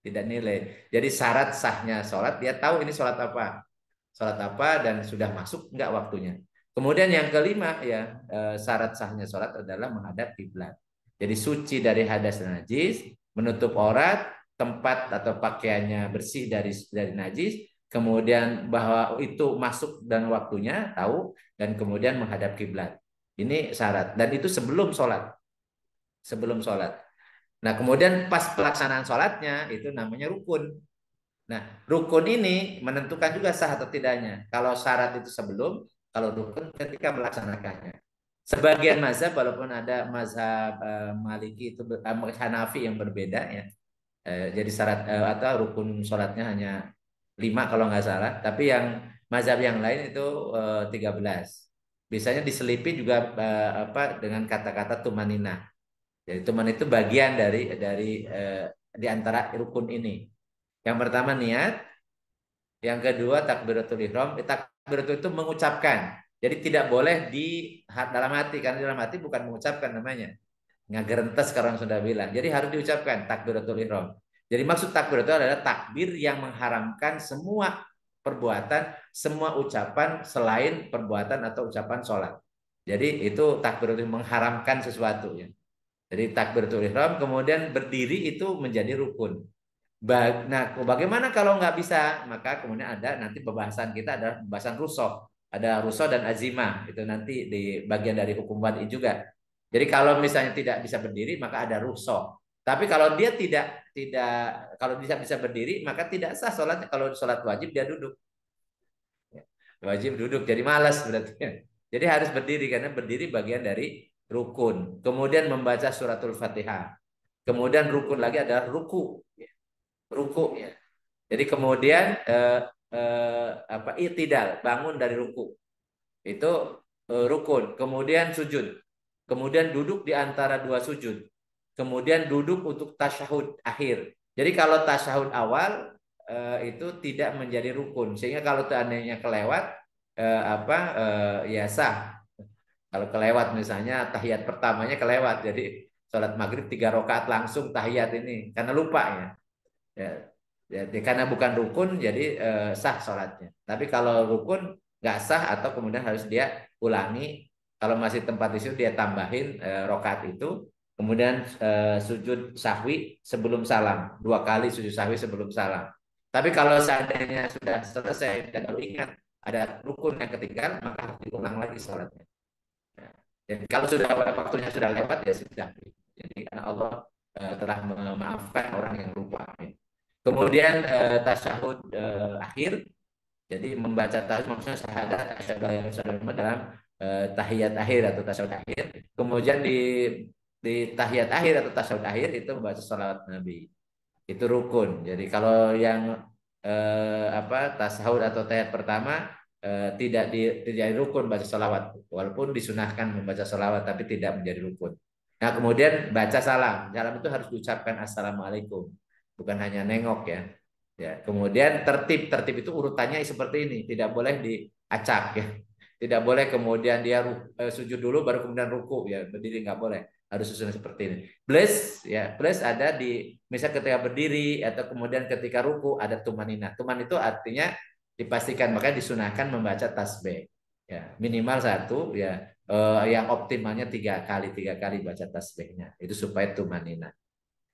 Jadi syarat sahnya sholat dia tahu ini sholat apa dan sudah masuk enggak waktunya. Kemudian yang kelima ya syarat sahnya sholat adalah menghadap kiblat. Jadi suci dari hadas dan najis, menutup aurat, tempat atau pakaiannya bersih dari najis, kemudian bahwa itu masuk dan waktunya tahu, dan kemudian menghadap kiblat. Ini syarat dan itu sebelum sholat. Sebelum sholat. Nah kemudian pas pelaksanaan sholatnya itu namanya rukun. Nah, rukun ini menentukan juga sah atau tidaknya. Kalau syarat itu sebelum, kalau rukun ketika melaksanakannya. Sebagian mazhab, walaupun ada mazhab Maliki itu Hanafi yang berbeda ya. Jadi syarat atau rukun sholatnya hanya 5 kalau nggak salah. Tapi yang mazhab yang lain itu 13. Biasanya diselipi juga dengan kata-kata tumanina. Jadi tuman itu bagian dari di antara rukun ini. Yang pertama niat, yang kedua takbiratul ihram. Takbiratul itu mengucapkan. Jadi tidak boleh di dalam hati, karena dalam hati bukan mengucapkan namanya. Ngagerentes kalau orang sudah bilang. Jadi harus diucapkan takbiratul ihram. Jadi maksud takbir itu adalah takbir yang mengharamkan semua perbuatan, semua ucapan selain perbuatan atau ucapan sholat. Jadi itu takbir itu mengharamkan sesuatu ya. Jadi takbiratul ihram kemudian berdiri itu menjadi rukun. Nah, bagaimana kalau nggak bisa? Maka kemudian ada nanti pembahasan kita ada pembahasan rusoh. Ada rusoh dan azimah. Itu nanti di bagian dari hukum wadi juga. Jadi kalau misalnya tidak bisa berdiri, maka ada rusoh. Tapi kalau dia tidak kalau bisa berdiri, maka tidak sah sholatnya. Kalau sholat wajib dia duduk. Wajib duduk, jadi malas berarti. Jadi harus berdiri karena berdiri bagian dari rukun. Kemudian membaca suratul Fatihah. Kemudian rukun lagi adalah ruku. Ruku ya. Jadi kemudian i'tidal, bangun dari ruku. Itu rukun. Kemudian sujud. Kemudian duduk di antara dua sujud. Kemudian duduk untuk tasyahud akhir. Jadi kalau tasyahud awal itu tidak menjadi rukun. Sehingga kalau seandainya kelewat ya sah. Kalau kelewat misalnya tahiyat pertamanya kelewat. Jadi sholat maghrib 3 rakaat langsung tahiyat ini karena lupa ya. Ya, karena bukan rukun jadi sah sholatnya. Tapi kalau rukun nggak sah atau kemudian harus dia ulangi. Kalau masih tempat tisu dia tambahin rokaat itu. Kemudian sujud sahwi sebelum salam. 2 kali sujud sahwi sebelum salam. Tapi kalau seandainya sudah selesai dan baru ingat ada rukun yang ketinggalan maka harus diulang lagi sholatnya. Ya. Jadi kalau sudah waktunya sudah lewat ya sudah. Jadi karena Allah telah memaafkan orang yang lupa. Kemudian tasyahud akhir, jadi membaca tasyahud maksudnya syahadat asyhadu an la ilaha illallah dalam tahiyat akhir atau tasyahud akhir. Kemudian di tahiyat akhir atau tasyahud akhir itu membaca shalawat Nabi. Itu rukun. Jadi kalau yang tasyahud atau tahiyat pertama tidak rukun baca shalawat, walaupun disunahkan membaca shalawat tapi tidak menjadi rukun. Nah kemudian baca salam. Salam itu harus diucapkan assalamualaikum. Bukan hanya nengok ya. Ya, kemudian tertib itu urutannya seperti ini, tidak boleh diacak ya. Tidak boleh kemudian dia sujud dulu baru kemudian ruku ya, berdiri nggak boleh. Harus susunan seperti ini. Plus ada di misal ketika berdiri atau kemudian ketika ruku ada tumanina. Tuman itu artinya dipastikan, makanya disunahkan membaca tasbih. Ya, minimal 1 ya. Yang optimalnya 3 kali baca tasbihnya. Itu supaya tumanina.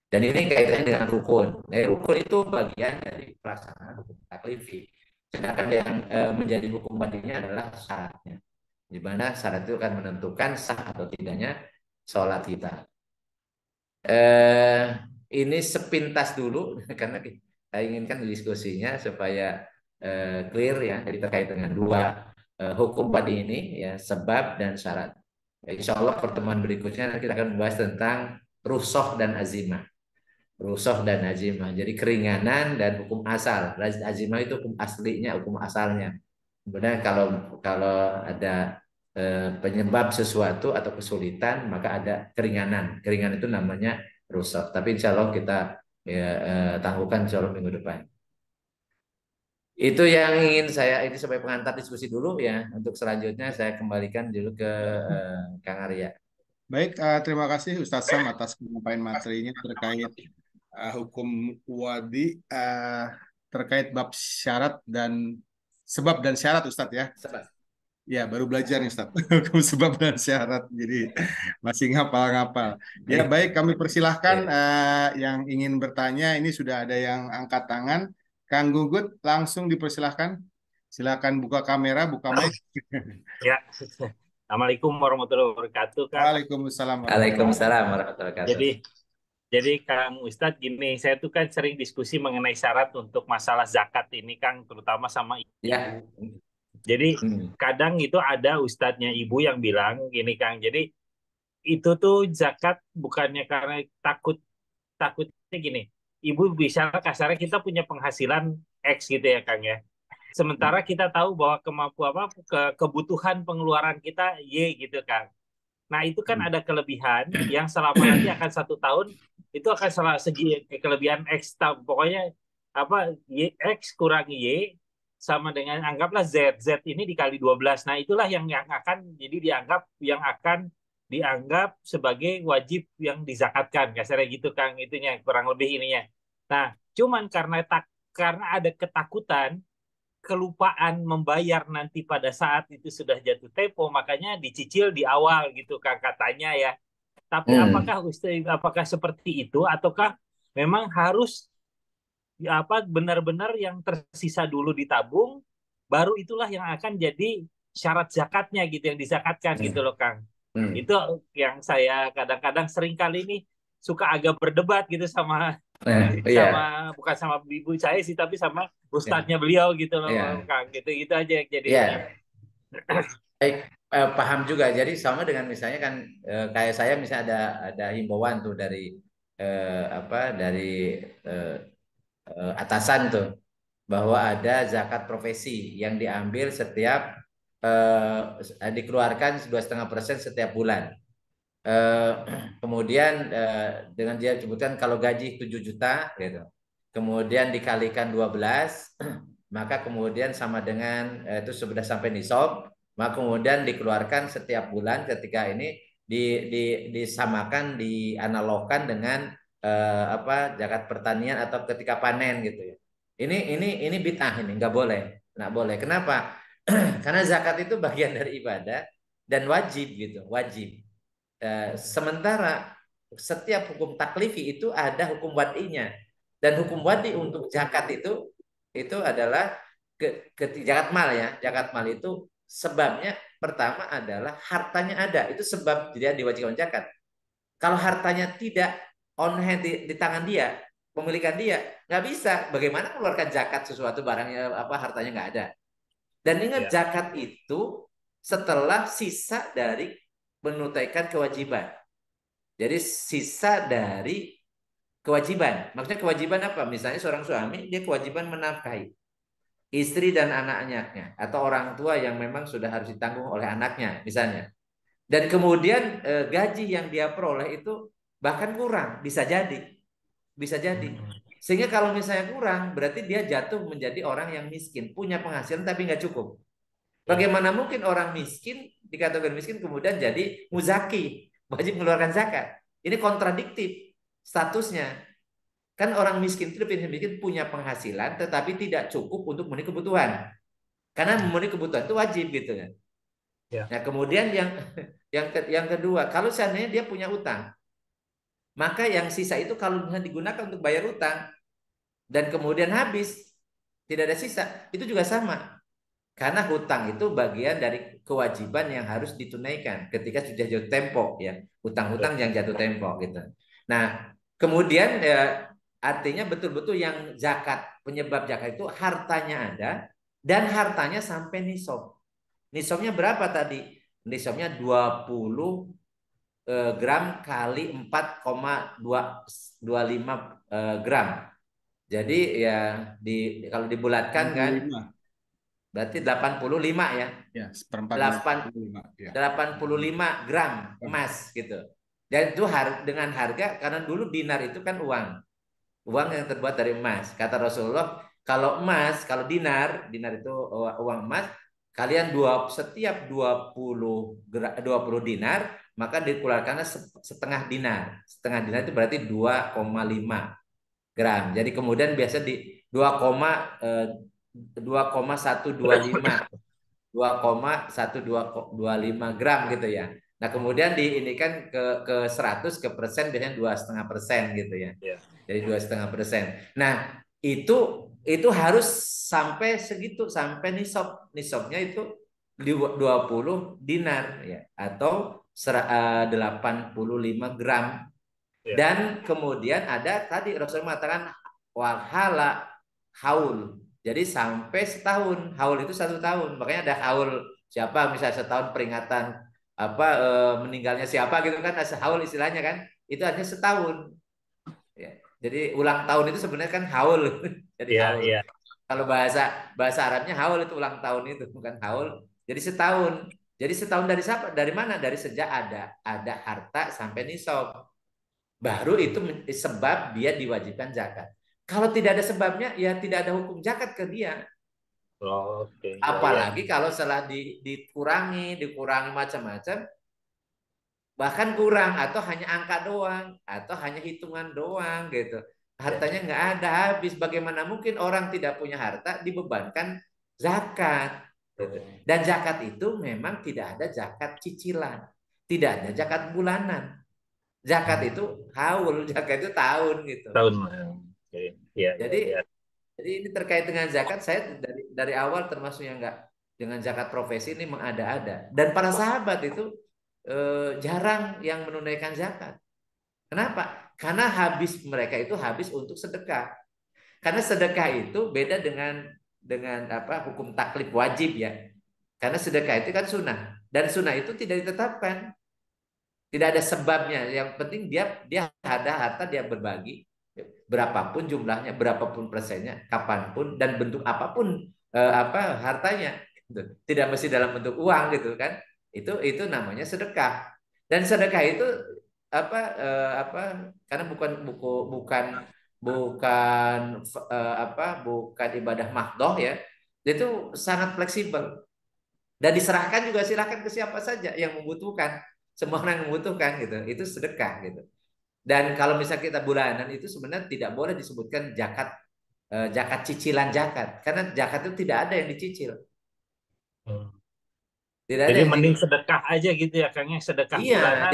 Dan ini kaitannya dengan rukun. Rukun itu bagian dari pelaksanaan hukum taklifi. Sedangkan yang menjadi hukum wadinya adalah syaratnya. Di mana syarat itu akan menentukan sah atau tidaknya sholat kita. Eh, ini sepintas dulu karena kita inginkan diskusinya supaya clear ya. Jadi terkait dengan dua hukum wadi ini ya, sebab dan syarat. Insya Allah pertemuan berikutnya kita akan membahas tentang rusoh dan azimah. Rusoh dan azimah. Jadi keringanan dan hukum asal. Azimah itu hukum aslinya, hukum asalnya. Kemudian kalau kalau ada penyebab sesuatu atau kesulitan, maka ada keringanan. Keringanan itu namanya rusak. Tapi insya Allah kita ya, tangguhkan insya Allah minggu depan. Itu yang ingin saya ini sebagai pengantar diskusi dulu ya. Untuk selanjutnya saya kembalikan dulu ke Kang Arya. Baik, terima kasih Ustadz Sam atas penyampaian materinya terkait hukum wadi terkait bab syarat dan sebab dan syarat Ustadz ya. Sebab. Ya, baru belajar nih Ustadz. Hukum sebab dan syarat. Jadi masih ngapal-ngapal. Ya, baik kami persilahkan Ya. yang ingin bertanya. Ini sudah ada yang angkat tangan. Kang Gugut langsung dipersilahkan. Silakan buka kamera, buka mic. Ya, Assalamualaikum warahmatullahi wabarakatuh, Kang. Waalaikumsalam warahmatullahi Waalaikumsalam warahmatullahi wabarakatuh. Jadi Kang Ustadz gini, saya tuh kan sering diskusi mengenai syarat untuk masalah zakat ini, Kang, terutama sama ibu. Ya. Jadi kadang itu ada ustadznya ibu yang bilang gini, Kang. Jadi itu tuh zakat bukannya karena takutnya gini. Ibu bisa kasarnya kita punya penghasilan X gitu ya, Kang ya. Sementara kita tahu bahwa kebutuhan pengeluaran kita Y gitu, Kang. Nah, itu kan ada kelebihan yang selama nanti akan 1 tahun itu akan segi kelebihan X, pokoknya apa Y, X kurang Y sama dengan anggaplah Z. Z ini dikali 12. Nah, itulah yang akan jadi dianggap sebagai wajib yang dizakatkan. Kasarnya gitu, Kang, itunya kurang lebih ininya. Nah, cuman karena ada ketakutan kelupaan membayar nanti pada saat itu sudah jatuh tempo, makanya dicicil di awal gitu, Kang, katanya ya. Tapi apakah seperti itu ataukah memang harus benar-benar yang tersisa dulu ditabung, baru itulah yang akan jadi syarat zakatnya gitu, yang dizakatkan gitu loh, Kang. Itu yang saya kadang-kadang sering kali ini suka agak berdebat gitu sama bukan sama ibu saya sih, tapi sama ustadznya beliau gitu loh, Kang. Gitu aja jadi. Baik, paham juga. Jadi sama dengan misalnya kan kayak saya misalnya ada himbauan tuh dari dari atasan tuh bahwa ada zakat profesi yang diambil setiap dikeluarkan 2,5% setiap bulan. Kemudian dengan dia sebutkan kalau gaji 7 juta gitu. Kemudian dikalikan 12, maka kemudian sama dengan itu sudah sampai nisab, maka kemudian dikeluarkan setiap bulan ketika ini disamakan, dianalogkan dengan zakat pertanian atau ketika panen gitu ya. Ini bid'ah, ini nggak boleh. Kenapa? Karena zakat itu bagian dari ibadah dan wajib gitu, wajib. Sementara setiap hukum taklifi itu ada hukum wadinya, dan hukum wadi untuk zakat itu adalah zakat mal ya. Zakat mal itu sebabnya pertama adalah hartanya ada, itu sebab dia diwajibkan zakat. Kalau hartanya tidak on hand di tangan dia, pemilikan dia, nggak bisa. Bagaimana mengeluarkan zakat sesuatu barangnya hartanya nggak ada. Dan ingat zakat itu setelah sisa dari menunaikan kewajiban. Jadi sisa dari kewajiban. Maksudnya kewajiban apa? Misalnya seorang suami dia kewajiban menafkahi istri dan anaknya, atau orang tua yang memang sudah harus ditanggung oleh anaknya misalnya. Dan kemudian gaji yang dia peroleh itu bahkan kurang, bisa jadi. Sehingga kalau misalnya kurang, berarti dia jatuh menjadi orang yang miskin, punya penghasilan tapi nggak cukup. Bagaimana mungkin orang miskin dikatakan miskin kemudian jadi muzaki, wajib mengeluarkan zakat? Ini kontradiktif statusnya. Kan orang miskin itu miskin punya penghasilan tetapi tidak cukup untuk memenuhi kebutuhan. Karena memenuhi kebutuhan itu wajib gitu kan. Nah, kemudian yang kedua, kalau seandainya dia punya utang, maka yang sisa itu kalau digunakan untuk bayar utang dan kemudian habis, tidak ada sisa, itu juga sama. Karena hutang itu bagian dari kewajiban yang harus ditunaikan ketika sudah jatuh tempo ya, hutang-hutang yang jatuh tempo gitu. Nah, kemudian artinya betul-betul yang zakat, penyebab zakat itu hartanya ada dan hartanya sampai nisab. Nisabnya berapa tadi? Nisabnya 20 gram kali 4,225 gram. Jadi ya kalau dibulatkan kan 65. berarti 85 ya. Ya, seperempat 85 ya. 85 gram emas gitu. Dan itu dengan harga, karena dulu dinar itu kan uang yang terbuat dari emas. Kata Rasulullah, kalau emas, kalau dinar itu uang emas, kalian setiap 20 dinar maka dikeluarkannya setengah dinar. Setengah dinar itu berarti 2,5 gram. Jadi kemudian biasa di 2,125 gram gitu ya. Nah kemudian ini kan ke 100 ke persen biasanya 2,5% gitu ya. Jadi 2,5%. Nah itu harus sampai segitu, sampai nisabnya itu 20 dinar ya, atau 85 gram. Dan kemudian ada tadi Rasul mengatakan wahala haul. Jadi sampai setahun. Haul itu 1 tahun. Makanya ada haul siapa, misalnya setahun peringatan meninggalnya siapa gitu kan, ada haul istilahnya kan. Itu artinya setahun. Ya. Jadi ulang tahun itu sebenarnya kan haul. Jadi haul. Kalau bahasa Arabnya haul itu ulang tahun itu, bukan haul. Jadi setahun. Jadi setahun dari siapa? Dari mana? Dari sejak ada harta sampai nisab. Baru itu sebab dia diwajibkan zakat. Kalau tidak ada sebabnya, ya tidak ada hukum zakat ke dia. Apalagi kalau setelah dikurangi macam-macam, bahkan kurang atau hanya angka doang atau hanya hitungan doang gitu. Hartanya nggak ada, habis. Bagaimana mungkin orang tidak punya harta dibebankan zakat? Gitu. Dan zakat itu memang tidak ada zakat cicilan, tidak ada zakat bulanan. Zakat itu haul, zakat itu tahun gitu. Tahun. Jadi ini terkait dengan zakat, saya dari awal termasuk yang nggak dengan zakat profesi ini mengada-ada. Dan para sahabat itu jarang yang menunaikan zakat. Kenapa? Karena mereka itu habis untuk sedekah. Karena sedekah itu beda dengan hukum taklif wajib ya. Karena sedekah itu kan sunnah, dan sunnah itu tidak ditetapkan. Tidak ada sebabnya. Yang penting dia ada harta, dia berbagi berapapun jumlahnya, berapapun persennya, kapanpun dan bentuk apapun hartanya. Tidak mesti dalam bentuk uang gitu kan. Itu namanya sedekah. Dan sedekah itu karena bukan ibadah mahdoh ya. Itu sangat fleksibel. Dan diserahkan juga, silahkan ke siapa saja yang membutuhkan. Semua orang yang membutuhkan gitu, itu sedekah gitu. Dan kalau misalnya kita bulanan itu sebenarnya tidak boleh disebutkan zakat cicilan zakat, karena zakat itu tidak ada yang dicicil. Tidak ada. Jadi mending sedekah aja gitu ya, Kang, sedekah bulanan.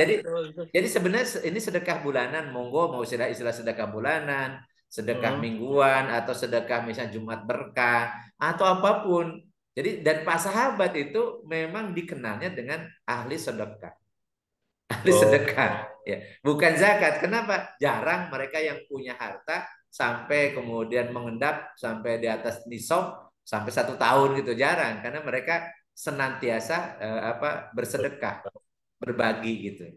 Jadi sebenarnya ini sedekah bulanan, monggo mau istilah sedekah bulanan, sedekah mingguan, atau sedekah misalnya Jumat berkah atau apapun. Jadi dan para sahabat itu memang dikenalnya dengan ahli sedekah. Ahli sedekah ya, bukan zakat. Kenapa? Jarang mereka yang punya harta sampai kemudian mengendap sampai di atas nisab sampai 1 tahun gitu, jarang, karena mereka senantiasa bersedekah, berbagi gitu.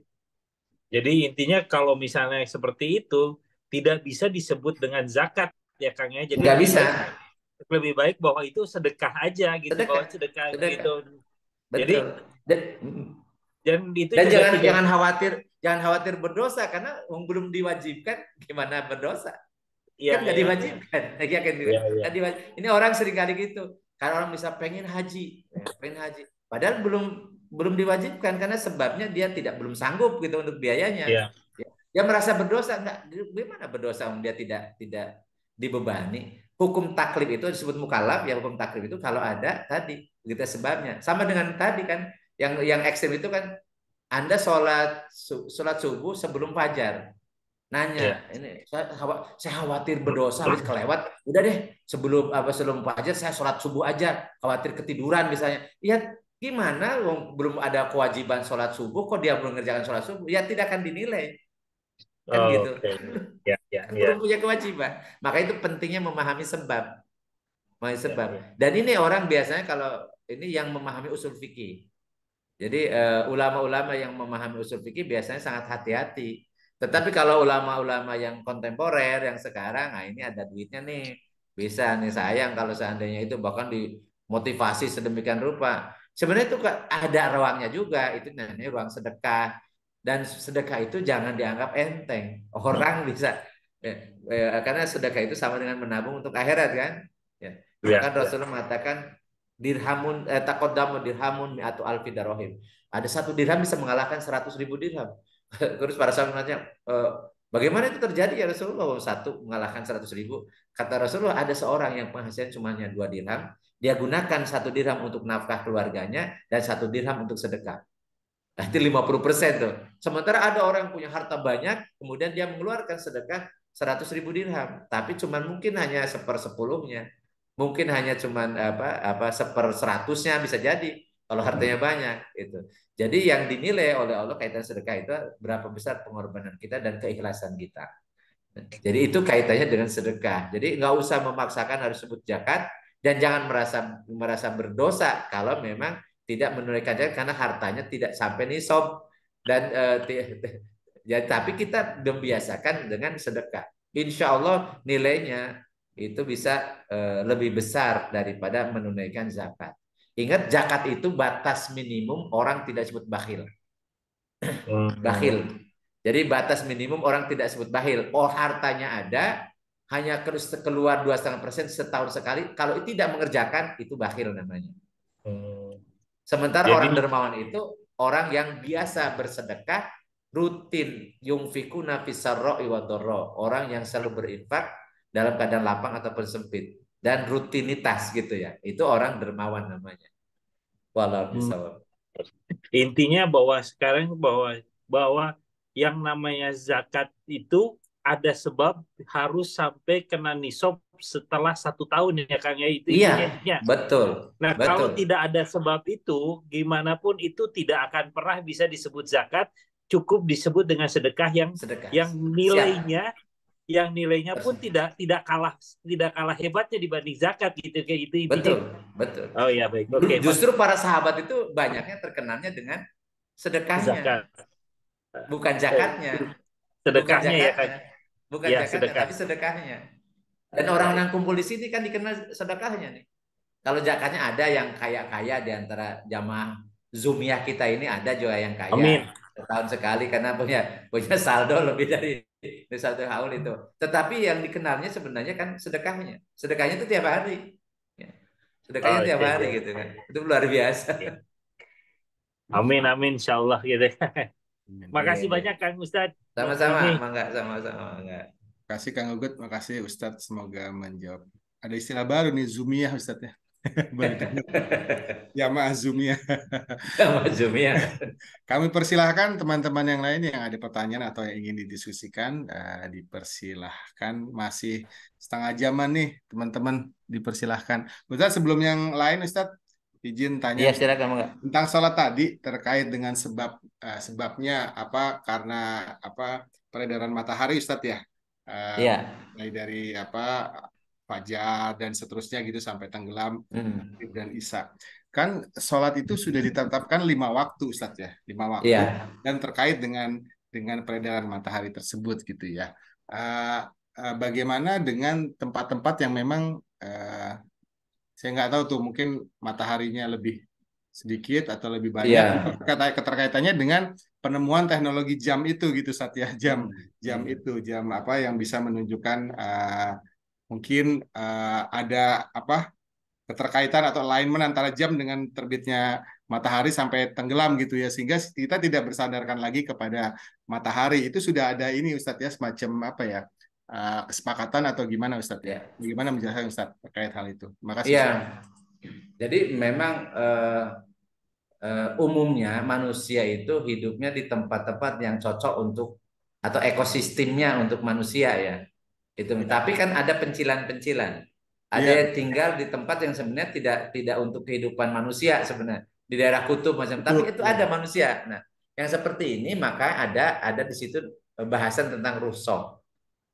Jadi intinya kalau misalnya seperti itu tidak bisa disebut dengan zakat ya, Kang ya. Jadi nggak bisa. Lebih baik bahwa itu sedekah aja gitu, bahwa sedekah gitu. Betul. Jadi dan jangan khawatir berdosa, karena belum diwajibkan, gimana berdosa? Kan nggak diwajibkan. Ini orang sering kali gitu. Karena orang bisa pengen haji, padahal belum diwajibkan karena sebabnya dia belum sanggup gitu untuk biayanya. Dia merasa berdosa, gimana berdosa? Dia tidak dibebani. Hukum taklif itu disebut mukallaf ya. Hukum taklif itu kalau ada tadi kita sebabnya, sama dengan tadi kan yang ekstrem itu kan, Anda sholat subuh sebelum fajar, Nanya, Ya. ini saya khawatir berdosa habis kelewat. Udah deh, sebelum fajar saya sholat subuh aja. Khawatir ketiduran misalnya. Ya gimana? Belum ada kewajiban sholat subuh, kok dia belum mengerjakan sholat subuh? Ya tidak akan dinilai, kan gitu. Oke. Ya, ya, Kan ya, belum punya kewajiban. Maka itu pentingnya memahami sebab. Memahami ya, sebab. ya. Dan ini orang biasanya kalau ini yang memahami usul fikih. Jadi ulama-ulama yang memahami usul fikih biasanya sangat hati-hati. Tetapi kalau ulama-ulama yang kontemporer yang sekarang, nah ini ada duitnya nih, bisa nih sayang kalau seandainya itu bahkan dimotivasi sedemikian rupa. Sebenarnya itu ada ruangnya juga, itu namanya ruang sedekah. Dan sedekah itu jangan dianggap enteng. Orang bisa karena sedekah itu sama dengan menabung untuk akhirat kan. Ya. Ya, Bahkan ya. Rasulullah mengatakan dirhamun takodamu dirhamun mi'atu alfi darahim. Ada satu dirham bisa mengalahkan 100.000 dirham. Terus para sahabat nanya, bagaimana itu terjadi ya Rasulullah? Satu mengalahkan 100.000. Kata Rasulullah, ada seorang yang penghasilan cuma 2 dirham. Dia gunakan 1 dirham untuk nafkah keluarganya dan 1 dirham untuk sedekah. Nah, itu 50% tuh. Sementara ada orang yang punya harta banyak, kemudian dia mengeluarkan sedekah 100.000 dirham, tapi cuma mungkin hanya 1/10-nya, mungkin hanya cuma apa 1/100-nya bisa jadi kalau hartanya banyak itu. Jadi yang dinilai oleh Allah kaitan sedekah itu berapa besar pengorbanan kita dan keikhlasan kita. Jadi itu kaitannya dengan sedekah. Jadi nggak usah memaksakan harus sebut zakat dan jangan merasa merasa berdosa kalau memang tidak menunaikan zakat karena hartanya tidak sampai nisab dan ya tapi kita membiasakan dengan sedekah. Insya Allah nilainya itu bisa lebih besar daripada menunaikan zakat. Ingat zakat itu batas minimum orang tidak sebut bakhil. Hmm. Bakhil. Jadi batas minimum orang tidak sebut bakhil. Oh hartanya ada, hanya keluar 2,5% setahun sekali. Kalau tidak mengerjakan itu bakhil namanya. Hmm. Sementara Jadi orang dermawan itu orang yang biasa bersedekah, rutin yungfikuna fisarra'i wa dharra. Orang yang selalu berinfak dalam keadaan lapang ataupun sempit dan rutinitas gitu ya. Itu orang dermawan namanya. Walau hmm, bisawab. intinya bahwa sekarang bahwa bahwa yang namanya zakat itu ada sebab harus sampai kena nisab setelah 1 tahun ya Kang ya itu Iya, intinya. betul, Nah, kalau betul. tidak ada sebab itu, gimana pun itu tidak akan pernah bisa disebut zakat, cukup disebut dengan sedekah Sedekah. yang Siap. nilainya pun tidak kalah hebatnya dibanding zakat gitu kayak itu intinya. Betul, betul. Oh ya baik. Oke, Mas. Justru para sahabat itu banyaknya terkenalnya dengan sedekahnya, Zakat. bukan Eh, zakatnya, bukan sedekahnya ya Kang. zakatnya, bukan Ya, zakatnya, sedekah. tapi sedekahnya. Dan orang Baik. yang kumpul di sini kan dikenal sedekahnya nih. Kalau zakatnya ada yang kaya-kaya di antara jamaah Zumiyah kita ini ada juga yang kaya Amin. setahun sekali karena punya saldo lebih dari 1 haul itu. Tetapi yang dikenalnya sebenarnya kan sedekahnya. Sedekahnya itu tiap hari. Ya. Sedekahnya Oh tiap iya, hari iya. gitu kan. Itu luar biasa. Iya. Amin, amin, insya Allah gitu. Iya, Makasih iya. banyak Kang Ustadz. Sama-sama, Ini mangga, sama-sama, mangga. Kasih Kang Ugut, makasih Ustadz. Semoga menjawab. Ada istilah baru nih, Zumiyah Ustadz ya. Baru dengar. Jamaah Zumiyah. Sama Jumia. Kami persilahkan teman-teman yang lain yang ada pertanyaan atau yang ingin didiskusikan, dipersilahkan. Masih setengah jaman nih, teman-teman, dipersilahkan. Ustadz, sebelum yang lain, Ustadz, izin tanya Iya, silakan, mangga. tentang sholat tadi terkait dengan sebabnya apa karena apa peredaran matahari, Ustadz ya. Eh, Iya. Mulai dari apa fajar dan seterusnya gitu sampai tenggelam Hmm. maghrib dan isya. Kan sholat itu sudah ditetapkan 5 waktu, Ustadz ya, 5 waktu Iya. dan terkait dengan peredaran matahari tersebut gitu ya. Eh, Bagaimana dengan tempat-tempat yang memang eh, saya nggak tahu tuh mungkin mataharinya lebih sedikit atau lebih banyak itu Iya. keterkaitannya dengan penemuan teknologi jam itu gitu Satya jam Hmm. jam Hmm. itu jam apa yang bisa menunjukkan mungkin ada apa keterkaitan atau alignment antara jam dengan terbitnya matahari sampai tenggelam gitu ya sehingga kita tidak bersandarkan lagi kepada matahari itu sudah ada ini Ustadz ya semacam apa ya kesepakatan atau gimana Ustadz ya Iya. bagaimana menjelaskan Ustadz terkait hal itu. Terima kasih Iya. Ustadz. Jadi memang umumnya manusia itu hidupnya di tempat-tempat yang cocok untuk atau ekosistemnya untuk manusia ya. Itu. Tapi kan ada pencilan-pencilan. Ada Iya, yang tinggal di tempat yang sebenarnya tidak untuk kehidupan manusia sebenarnya di daerah kutub macam. betul. Tapi itu Iya. ada manusia. Nah, yang seperti ini maka ada di situ bahasan tentang rukhsah.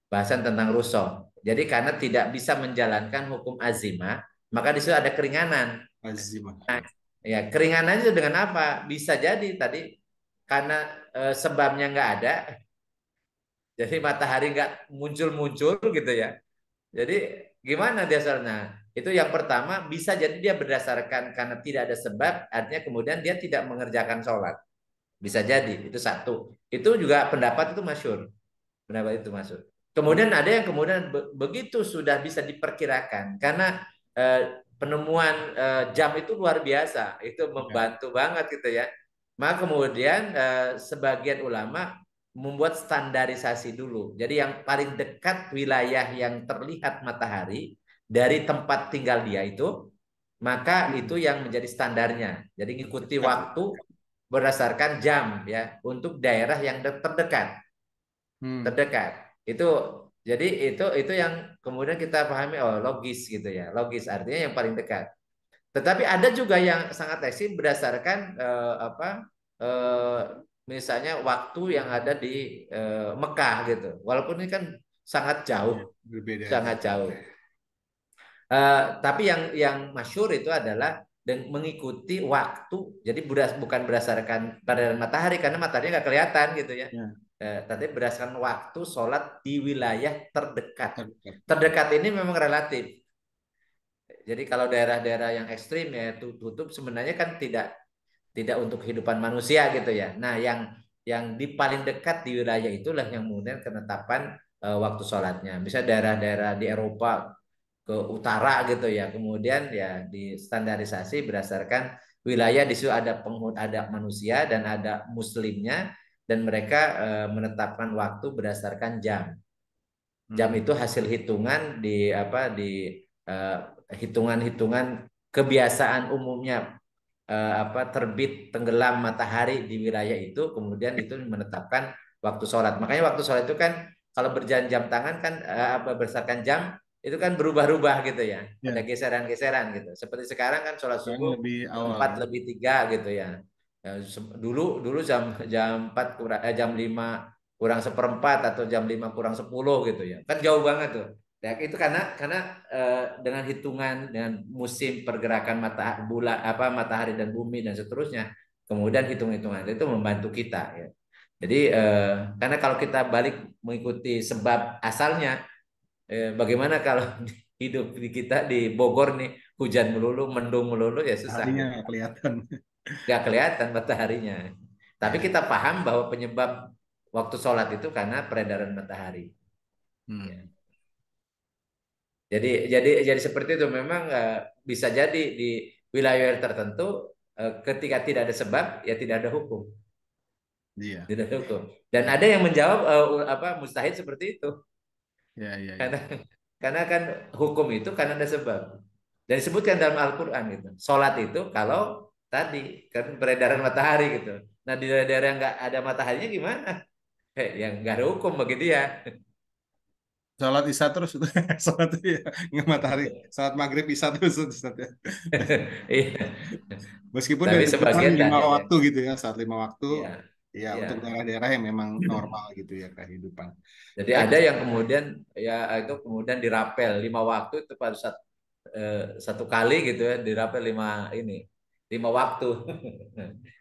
Bahasan tentang rukhsah. Jadi karena tidak bisa menjalankan hukum azimah, maka di situ ada keringanan. Azimah. Nah, ya keringanannya itu dengan apa? Bisa jadi tadi karena sebabnya nggak ada, jadi matahari nggak muncul-muncul gitu ya. Jadi gimana dasarnya? Itu yang pertama bisa jadi dia berdasarkan karena tidak ada sebab, artinya kemudian dia tidak mengerjakan sholat. Bisa jadi itu satu. Itu juga pendapat itu masyhur. Pendapat itu masyhur. Kemudian ada yang kemudian begitu sudah bisa diperkirakan karena penemuan jam itu luar biasa, itu Ya. membantu banget gitu ya. Maka kemudian sebagian ulama membuat standarisasi dulu. Jadi yang paling dekat wilayah yang terlihat matahari dari tempat tinggal dia itu, maka itu yang menjadi standarnya. Jadi ngikuti Dekat. waktu berdasarkan jam ya untuk daerah yang terdekat. Hmm. Terdekat. Itu jadi itu yang kemudian kita pahami oh logis gitu ya. Logis artinya yang paling dekat. Tetapi ada juga yang sangat ekstrim berdasarkan eh, misalnya waktu yang ada di Mekah gitu. Walaupun ini kan sangat Iya, jauh, berbeda sangat jauh. jauh. Tapi yang masyhur itu adalah mengikuti waktu. Jadi bukan berdasarkan peredaran matahari karena matahari nggak kelihatan gitu ya. Ya, Tapi berdasarkan waktu sholat di wilayah terdekat. terdekat. Terdekat ini memang relatif. Jadi kalau daerah-daerah yang ekstrim ya tutup sebenarnya kan tidak untuk kehidupan manusia gitu ya. Nah, yang di paling dekat di wilayah itulah yang kemudian penetapan waktu sholatnya. Bisa daerah-daerah di Eropa ke utara gitu ya. Kemudian ya distandarisasi berdasarkan wilayah di situ ada ada manusia dan ada muslimnya dan mereka menetapkan waktu berdasarkan jam. Jam Hmm. itu hasil hitungan di apa di eh, hitungan-hitungan kebiasaan umumnya terbit tenggelam matahari di wilayah itu kemudian itu menetapkan waktu sholat. Makanya waktu sholat itu kan kalau berjam-jam tangan kan berdasarkan jam itu kan berubah-ubah gitu ya. Ada Ya, geseran-geseran gitu. Seperti sekarang kan sholat yang subuh lebih jam awal 4 ya. lebih 3 gitu ya. Dulu dulu jam jam 4 kurang jam 5 kurang seperempat atau jam 5 kurang 10 gitu ya. Kan jauh banget tuh. Ya, itu karena dengan hitungan dengan musim pergerakan matahari dan bumi dan seterusnya, kemudian hitung-hitungan itu membantu kita ya. Jadi karena kalau kita balik mengikuti sebab asalnya, bagaimana kalau hidup di kita di Bogor nih hujan melulu, mendung melulu ya susah Harinya gitu. nggak kelihatan. Nggak kelihatan mataharinya. Tapi Ya. kita paham bahwa penyebab waktu sholat itu karena peredaran matahari. Ya. Hmm. Jadi seperti itu memang bisa jadi di wilayah tertentu ketika tidak ada sebab ya tidak ada hukum, Iya. tidak ada hukum. Dan ada yang menjawab mustahil seperti itu Ya, ya, karena ya. karena kan hukum itu karena ada sebab. Dan disebutkan dalam Al-Qur'an gitu. Salat itu kalau tadi kan peredaran matahari gitu. Nah di daerah-daerah yang nggak ada mataharinya gimana? Yang nggak ada hukum bagi dia. Sholat isya terus itu. Sholat ya. Nggak matahari. Sholat maghrib isya terus. Ustaz, ya. Iya. Meskipun Tapi ditentukan sebagian lima tadi ada. waktu gitu ya. Saat 5 waktu. Iya, Ya iya. untuk daerah-daerah yang memang normal gitu ya kehidupan. Jadi Baik ada Ustaz. yang kemudian ya itu kemudian dirapel 5 waktu itu pada satu kali gitu ya dirapel 5 waktu.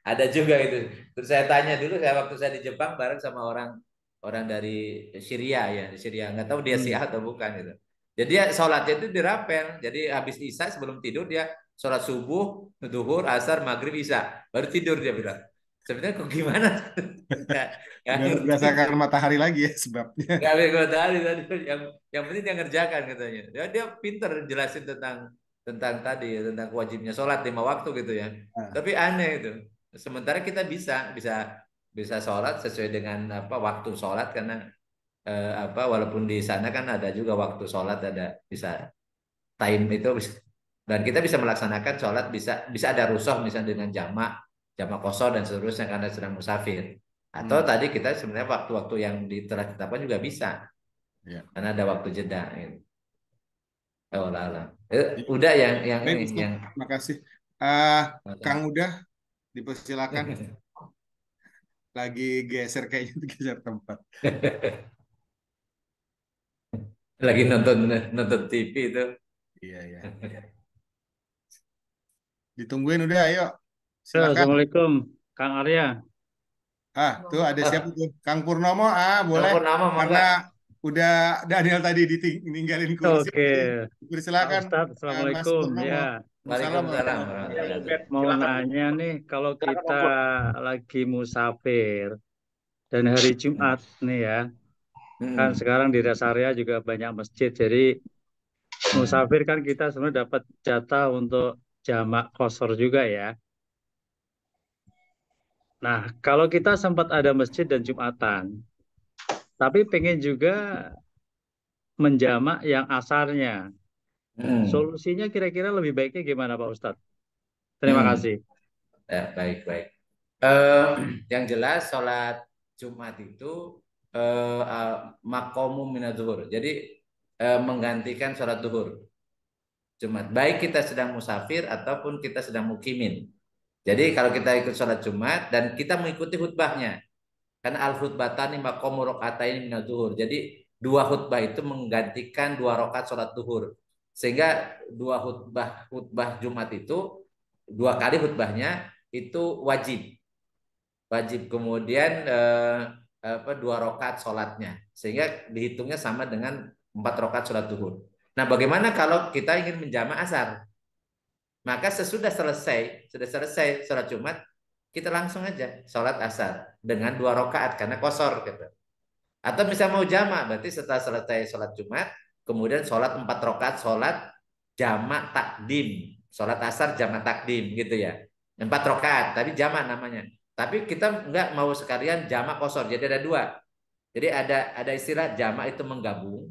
Ada juga itu. Terus saya tanya dulu saya waktu saya di Jepang bareng sama orang orang dari Syria ya di Syria nggak tahu dia Hmm. Syiah atau bukan gitu. Jadi dia sholatnya itu dirapel. Jadi habis Isya sebelum tidur dia sholat subuh, zuhur, asar, maghrib, Isya baru tidur dia bilang. Sebenarnya kok gimana? Nggak, nggak Nggak ngerti. berdasarkan matahari lagi ya sebabnya. Nggak ada matahari tadi yang penting dia ngerjakan katanya. Dia pinter jelasin tentang tadi tentang wajibnya sholat 5 waktu gitu ya. Nah, Tapi aneh itu. Sementara kita bisa bisa bisa sholat sesuai dengan apa waktu sholat karena walaupun di sana kan ada juga waktu sholat ada bisa time itu dan kita bisa melaksanakan sholat bisa bisa ada rusuh misalnya dengan jamak jamak kosor dan seterusnya karena sedang musafir. Atau tadi kita sebenarnya waktu-waktu yang telah ditetapkan juga bisa. Ya. Karena ada waktu jeda. Gitu. Oh, lah. Udah yang Baik, ini Ustaz. yang. Terima kasih. Kang udah dipersilakan. Lagi geser kayaknya geser tempat. Lagi nonton TV itu. Iya, iya. Ditungguin udah, ayo. Silakan. Assalamualaikum, Kang Arya. Tuh ada siapa tuh? Kang Purnomo, boleh. Telepon nama Karena mangga. udah Daniel tadi ditinggalin kursi. Oke, Pak Persilakan, Ustadz, Mas Assalamualaikum. Purnomo. Ya, Waalaikumsalam Waalaikumsalam warahmatullahi warahmatullahi. mau nanya nih, kalau kita lagi musafir dan hari Jumat nih ya, kan sekarang di rest area juga banyak masjid. Jadi musafir kan kita sebenarnya dapat jatah untuk jamak qashar juga ya. Nah, kalau kita sempat ada masjid dan Jumatan, tapi pengen juga menjamak yang asarnya. Solusinya kira-kira lebih baiknya gimana Pak Ustadz? Terima kasih. Ya, baik. Yang jelas sholat Jumat itu makomu minadz zuhur. Jadi menggantikan sholat duhur Jumat. Baik kita sedang musafir ataupun kita sedang mukimin. Jadi kalau kita ikut sholat Jumat dan kita mengikuti khutbahnya, karena al khutbatani makomu rokataini minadz zuhur. Jadi dua khutbah itu menggantikan 2 rakaat sholat duhur. Sehingga 2 khutbah Jumat itu 2 kali khutbahnya itu wajib kemudian 2 rakaat sholatnya sehingga dihitungnya sama dengan 4 rakaat sholat duhur. Nah, bagaimana kalau kita ingin menjamak asar? Maka sudah selesai sholat Jumat, kita langsung aja sholat asar dengan 2 rakaat karena qashar gitu. Atau misalnya mau jamak, berarti setelah selesai sholat Jumat kemudian sholat 4 rakaat sholat jamak takdim, sholat asar jamak takdim gitu ya, 4 rakaat tapi jamak namanya. Tapi kita nggak mau sekalian jamak qashar, jadi ada 2. Jadi ada istilah jamak itu menggabung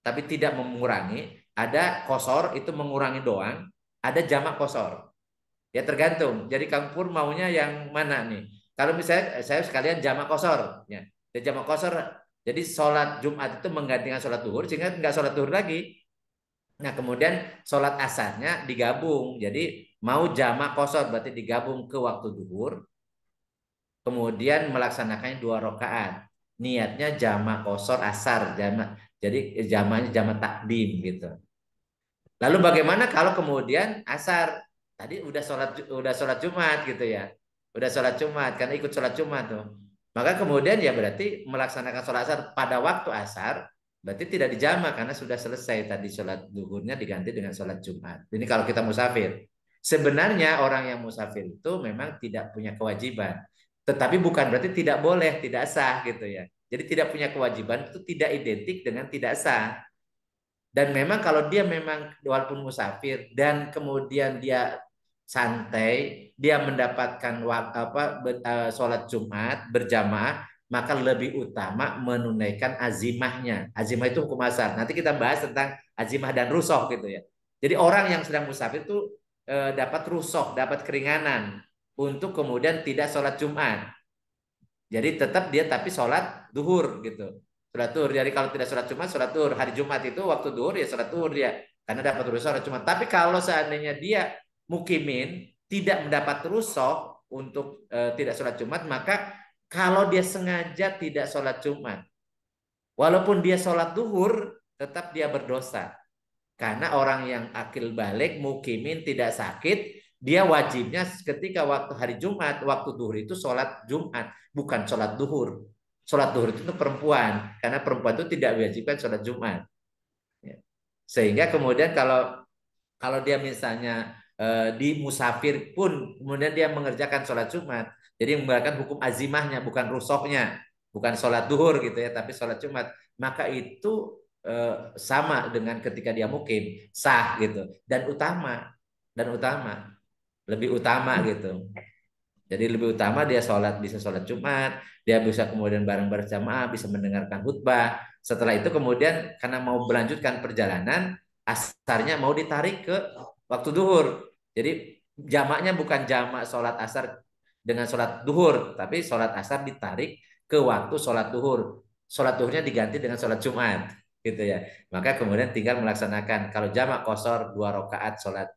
tapi tidak mengurangi, ada qashar itu mengurangi doang, ada jamak qashar. Ya tergantung. Jadi Kang Pur maunya yang mana nih? Kalau misalnya saya sekalian jamak qashar ya. Jamak qashar jadi sholat Jumat itu menggantikan sholat duhur sehingga nggak sholat duhur lagi. Nah, kemudian sholat asarnya digabung. Jadi mau jamak qashar berarti digabung ke waktu duhur. Kemudian melaksanakannya 2 rakaat. Niatnya jamak qashar asar, jamak. Jadi jamaknya jamak takdim gitu. Lalu bagaimana kalau kemudian asar? Tadi udah sholat Jumat gitu ya. Udah sholat Jumat karena ikut sholat Jumat tuh. Maka kemudian ya berarti melaksanakan sholat asar pada waktu asar berarti tidak dijamak karena sudah selesai tadi sholat duhurnya diganti dengan sholat Jumat. Ini kalau kita musafir. Sebenarnya orang yang musafir itu memang tidak punya kewajiban. Tetapi bukan berarti tidak boleh, tidak sah gitu ya. Jadi tidak punya kewajiban itu tidak identik dengan tidak sah. Dan memang kalau dia memang walaupun musafir dan kemudian dia santai, dia mendapatkan sholat Jumat berjamaah, maka lebih utama menunaikan azimahnya. Azimah itu hukum asar. Nanti kita bahas tentang azimah dan rusoh gitu ya. Jadi orang yang sedang musafir itu dapat rusoh, dapat keringanan untuk kemudian tidak sholat Jumat. Jadi tetap dia tapi sholat duhur gitu. Sholat duhur. Jadi kalau tidak sholat Jumat, sholat duhur. Hari Jumat itu waktu duhur ya sholat duhur dia. Karena dapat rusoh sholat Jumat. Tapi kalau seandainya dia mukimin tidak mendapat rusoh untuk tidak sholat Jumat, maka kalau dia sengaja tidak sholat Jumat, walaupun dia sholat duhur, tetap dia berdosa. Karena orang yang akil balik, mukimin, tidak sakit, dia wajibnya ketika waktu hari Jumat, waktu duhur itu sholat Jumat, bukan sholat duhur. Sholat duhur itu perempuan, karena perempuan itu tidak diwajibkan sholat Jumat. Sehingga kemudian kalau dia misalnya di musafir pun, kemudian dia mengerjakan sholat Jumat, jadi mengerjakan hukum azimahnya, bukan rusohnya, bukan sholat duhur gitu ya, tapi sholat Jumat, maka itu sama dengan ketika dia mukim, sah gitu, dan utama lebih utama gitu. Jadi lebih utama dia bisa sholat Jumat, dia bisa kemudian bareng berjamaah, bisa mendengarkan khutbah. Setelah itu kemudian karena mau melanjutkan perjalanan, asarnya mau ditarik ke waktu duhur. Jadi jamaknya bukan jamak sholat asar dengan sholat duhur, tapi sholat asar ditarik ke waktu sholat duhur. Sholat duhurnya diganti dengan sholat Jumat, gitu ya. Maka kemudian tinggal melaksanakan kalau jamak qashar 2 rakaat sholat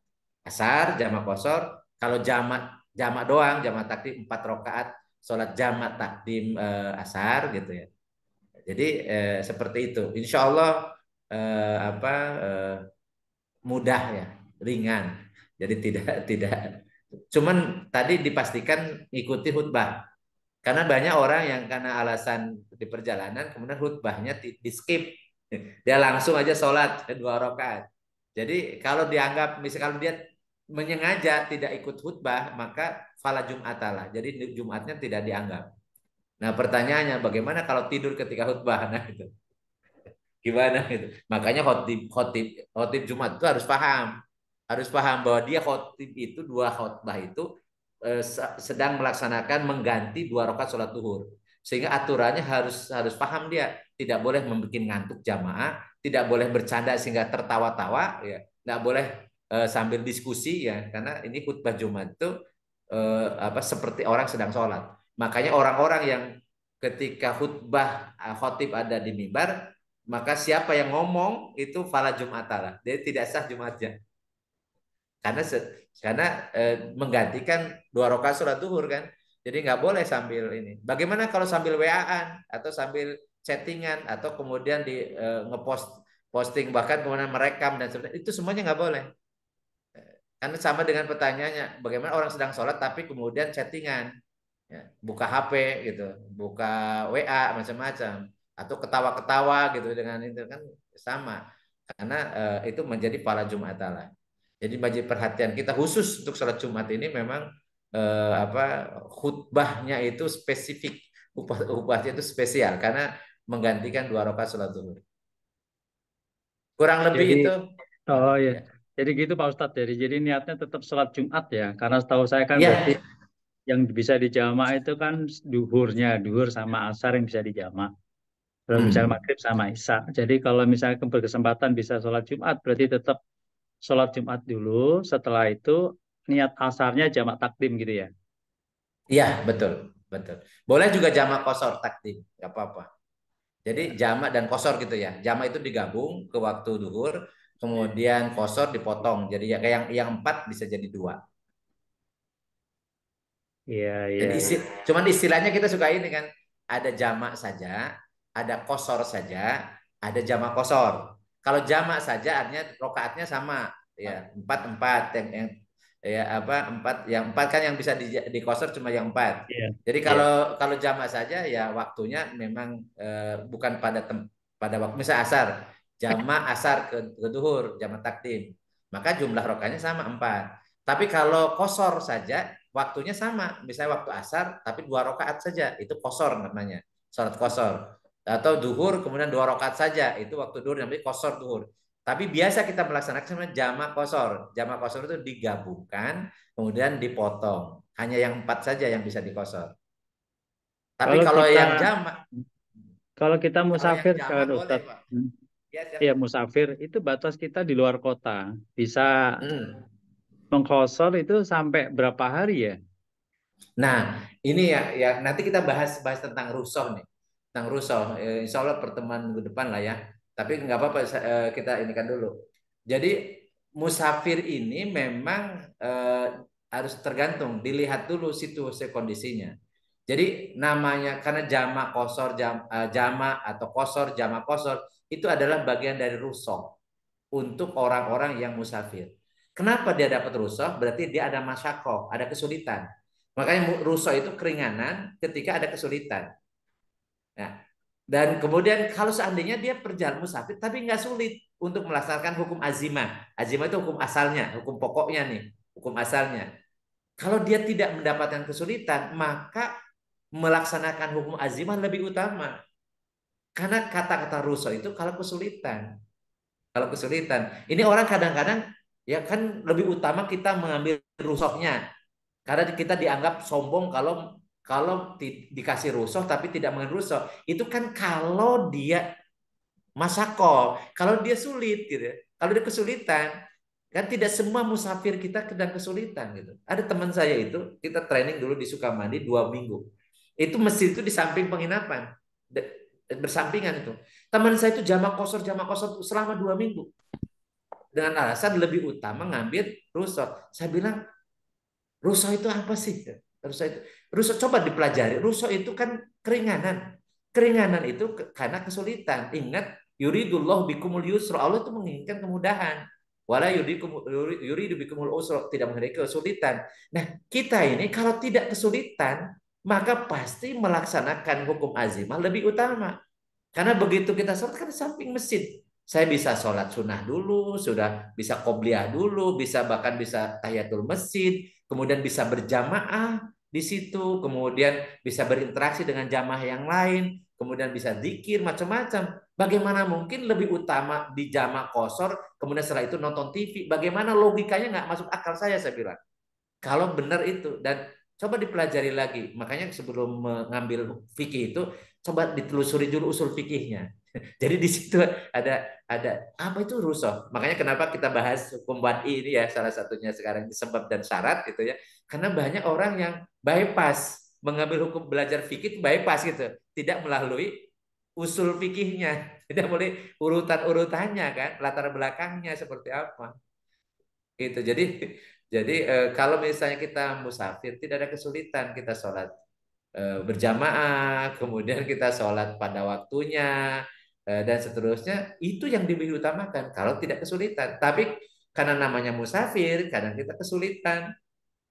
asar jamak qashar, kalau jamak doang jamak takdim 4 rakaat sholat jamak takdim asar gitu ya. Jadi seperti itu. Insya Allah mudah ya, ringan. Jadi tidak. Cuman tadi dipastikan ikuti khutbah. Karena banyak orang yang karena alasan di perjalanan kemudian khutbahnya di skip. Dia langsung aja sholat 2 rakaat. Jadi kalau dianggap misalnya kalau dia menyengaja tidak ikut khutbah maka fala jum'atalah. Jadi Jumatnya tidak dianggap. Nah pertanyaannya bagaimana kalau tidur ketika khutbah? Nah itu gimana itu? Makanya khotib Jumat itu harus paham bahwa dia khotib itu 2 khotbah itu sedang melaksanakan mengganti 2 rakaat sholat duhur. Sehingga aturannya harus paham dia. Tidak boleh membuat ngantuk jamaah, tidak boleh bercanda sehingga tertawa-tawa, ya. Tidak boleh sambil diskusi ya, karena ini khutbah Jumat itu seperti orang sedang sholat. Makanya orang-orang yang ketika khutbah khotib ada di mimbar, maka siapa yang ngomong itu fala jum'atalah. Jadi tidak sah Jumatnya. Karena menggantikan 2 rakaat sholat duhur kan. Jadi nggak boleh sambil ini. Bagaimana kalau sambil WA-an atau sambil chattingan atau kemudian di posting bahkan kemudian merekam dan sebagainya, itu semuanya nggak boleh. Karena sama dengan pertanyaannya, bagaimana orang sedang sholat tapi kemudian chattingan, ya, buka HP gitu, buka WA macam-macam, atau ketawa-ketawa gitu dengan itu kan sama. Karena itu menjadi fala jum'atalah. Jadi bagi perhatian kita khusus untuk sholat Jumat ini memang khutbahnya itu spesifik, khutbahnya itu spesial karena menggantikan 2 rakaat sholat zuhur. Kurang lebih Jadi, itu. oh ya. Ya. Jadi gitu Pak Ustadz. Jadi niatnya tetap sholat Jumat ya. Karena setahu saya kan Ya. berarti yang bisa dijamak itu kan duhur sama asar yang bisa dijamak. Kalau misalnya maghrib sama isya. Jadi kalau misalnya berkesempatan bisa sholat Jumat, berarti tetap sholat Jumat dulu. Setelah itu niat asarnya jamak takdim gitu ya. Iya, betul. Boleh juga jamak qashar takdim, nggak apa-apa. Jadi jamak dan qashar gitu ya. Jamak itu digabung ke waktu duhur, kemudian qashar dipotong. Jadi ya kayak yang 4 bisa jadi 2. Iya, iya. Jadi cuman istilahnya kita suka ini kan, ada jamak saja, ada qashar saja, ada jamak qashar. Kalau jamak saja artinya rokaatnya sama, ya 4 yang ya 4 kan yang bisa di qashar cuma yang 4. Iya. Jadi kalau jamak saja ya waktunya memang bukan pada waktu misal asar, jamak asar ke duhur, jamak takdim. Maka jumlah rokaatnya sama 4. Tapi kalau qashar saja waktunya sama, misalnya waktu asar tapi 2 rakaat saja, itu qashar namanya, sholat qashar. Atau duhur kemudian 2 rakaat saja, itu waktu duhur namanya qashar duhur. Tapi biasa kita melaksanakan sama jamak qashar. Jamak qashar itu digabungkan kemudian dipotong. Hanya yang 4 saja yang bisa diqashar. Tapi kalau yang jamak, kalau kita musafir kan boleh, Ustadz. Pak. Ya musafir itu batas kita di luar kota. Bisa mengqashar itu sampai berapa hari ya? Nah, ini ya nanti kita bahas tentang rusuh nih. Tentang rusuh. Insya Allah pertemuan minggu depan lah ya. Tapi nggak apa-apa kita ini kan dulu. Jadi musafir ini memang harus tergantung, dilihat dulu situasi kondisinya. Jadi namanya karena jamak qashar jamak atau qashar jamak qashar itu adalah bagian dari rusuh untuk orang-orang yang musafir. Kenapa dia dapat rusuh? Berarti dia ada masyakoh, ada kesulitan. Makanya rusuh itu keringanan ketika ada kesulitan. Nah, dan kemudian kalau seandainya dia perjalanan musafir tapi nggak sulit untuk melaksanakan hukum azimah. Azimah itu hukum asalnya, hukum pokoknya nih, hukum asalnya. Kalau dia tidak mendapatkan kesulitan, maka melaksanakan hukum azimah lebih utama. Karena kata-kata rusuh itu kalau kesulitan. Kalau kesulitan. Ini orang kadang-kadang ya kan lebih utama kita mengambil rusuhnya. Karena kita dianggap sombong kalau dikasih rusuh tapi tidak mengambil rusuh. Itu kan kalau dia masako, kalau dia sulit gitu. Kalau dia kesulitan. Kan tidak semua musafir kita sedang kesulitan gitu. Ada teman saya itu, kita training dulu di Sukamandi 2 minggu. Itu masjid itu di samping penginapan, bersampingan itu. Teman saya itu jamak kosor selama 2 minggu. Dengan alasan lebih utama ngambil rusuh. Saya bilang, rusuh itu apa sih? Rusuh coba dipelajari. Rusuh itu kan keringanan. Keringanan itu karena kesulitan. Ingat, yuridullah bikumul yusra. Allah itu menginginkan kemudahan. Wala yuridu bikumul usra, tidak mengenai kesulitan. Nah, kita ini kalau tidak kesulitan, maka pasti melaksanakan hukum azimah lebih utama. Karena begitu kita sholat kan di samping masjid. Saya bisa sholat sunnah dulu, sudah bisa qobliyah dulu, bahkan bisa tahiyatul masjid, kemudian bisa berjamaah di situ, kemudian bisa berinteraksi dengan jamaah yang lain, kemudian bisa zikir macam-macam. Bagaimana mungkin lebih utama di jamaah kosor, kemudian setelah itu nonton TV? Bagaimana logikanya nggak masuk akal saya bilang. Kalau benar itu, dan coba dipelajari lagi. Makanya sebelum mengambil fikih itu, coba ditelusuri dulu usul fikihnya. Jadi di situ ada apa itu rusuh. Makanya kenapa kita bahas hukum wad'i ini ya, salah satunya sekarang sebab dan syarat gitu ya. Karena banyak orang yang bypass mengambil hukum, belajar fikih itu bypass gitu, tidak melalui usul fikihnya, tidak boleh urutan-urutannya kan, latar belakangnya seperti apa. Itu jadi kalau misalnya kita musafir tidak ada kesulitan, kita sholat berjamaah, kemudian kita sholat pada waktunya, dan seterusnya, itu yang lebih utamakan kalau tidak kesulitan. Tapi karena namanya musafir, kadang kita kesulitan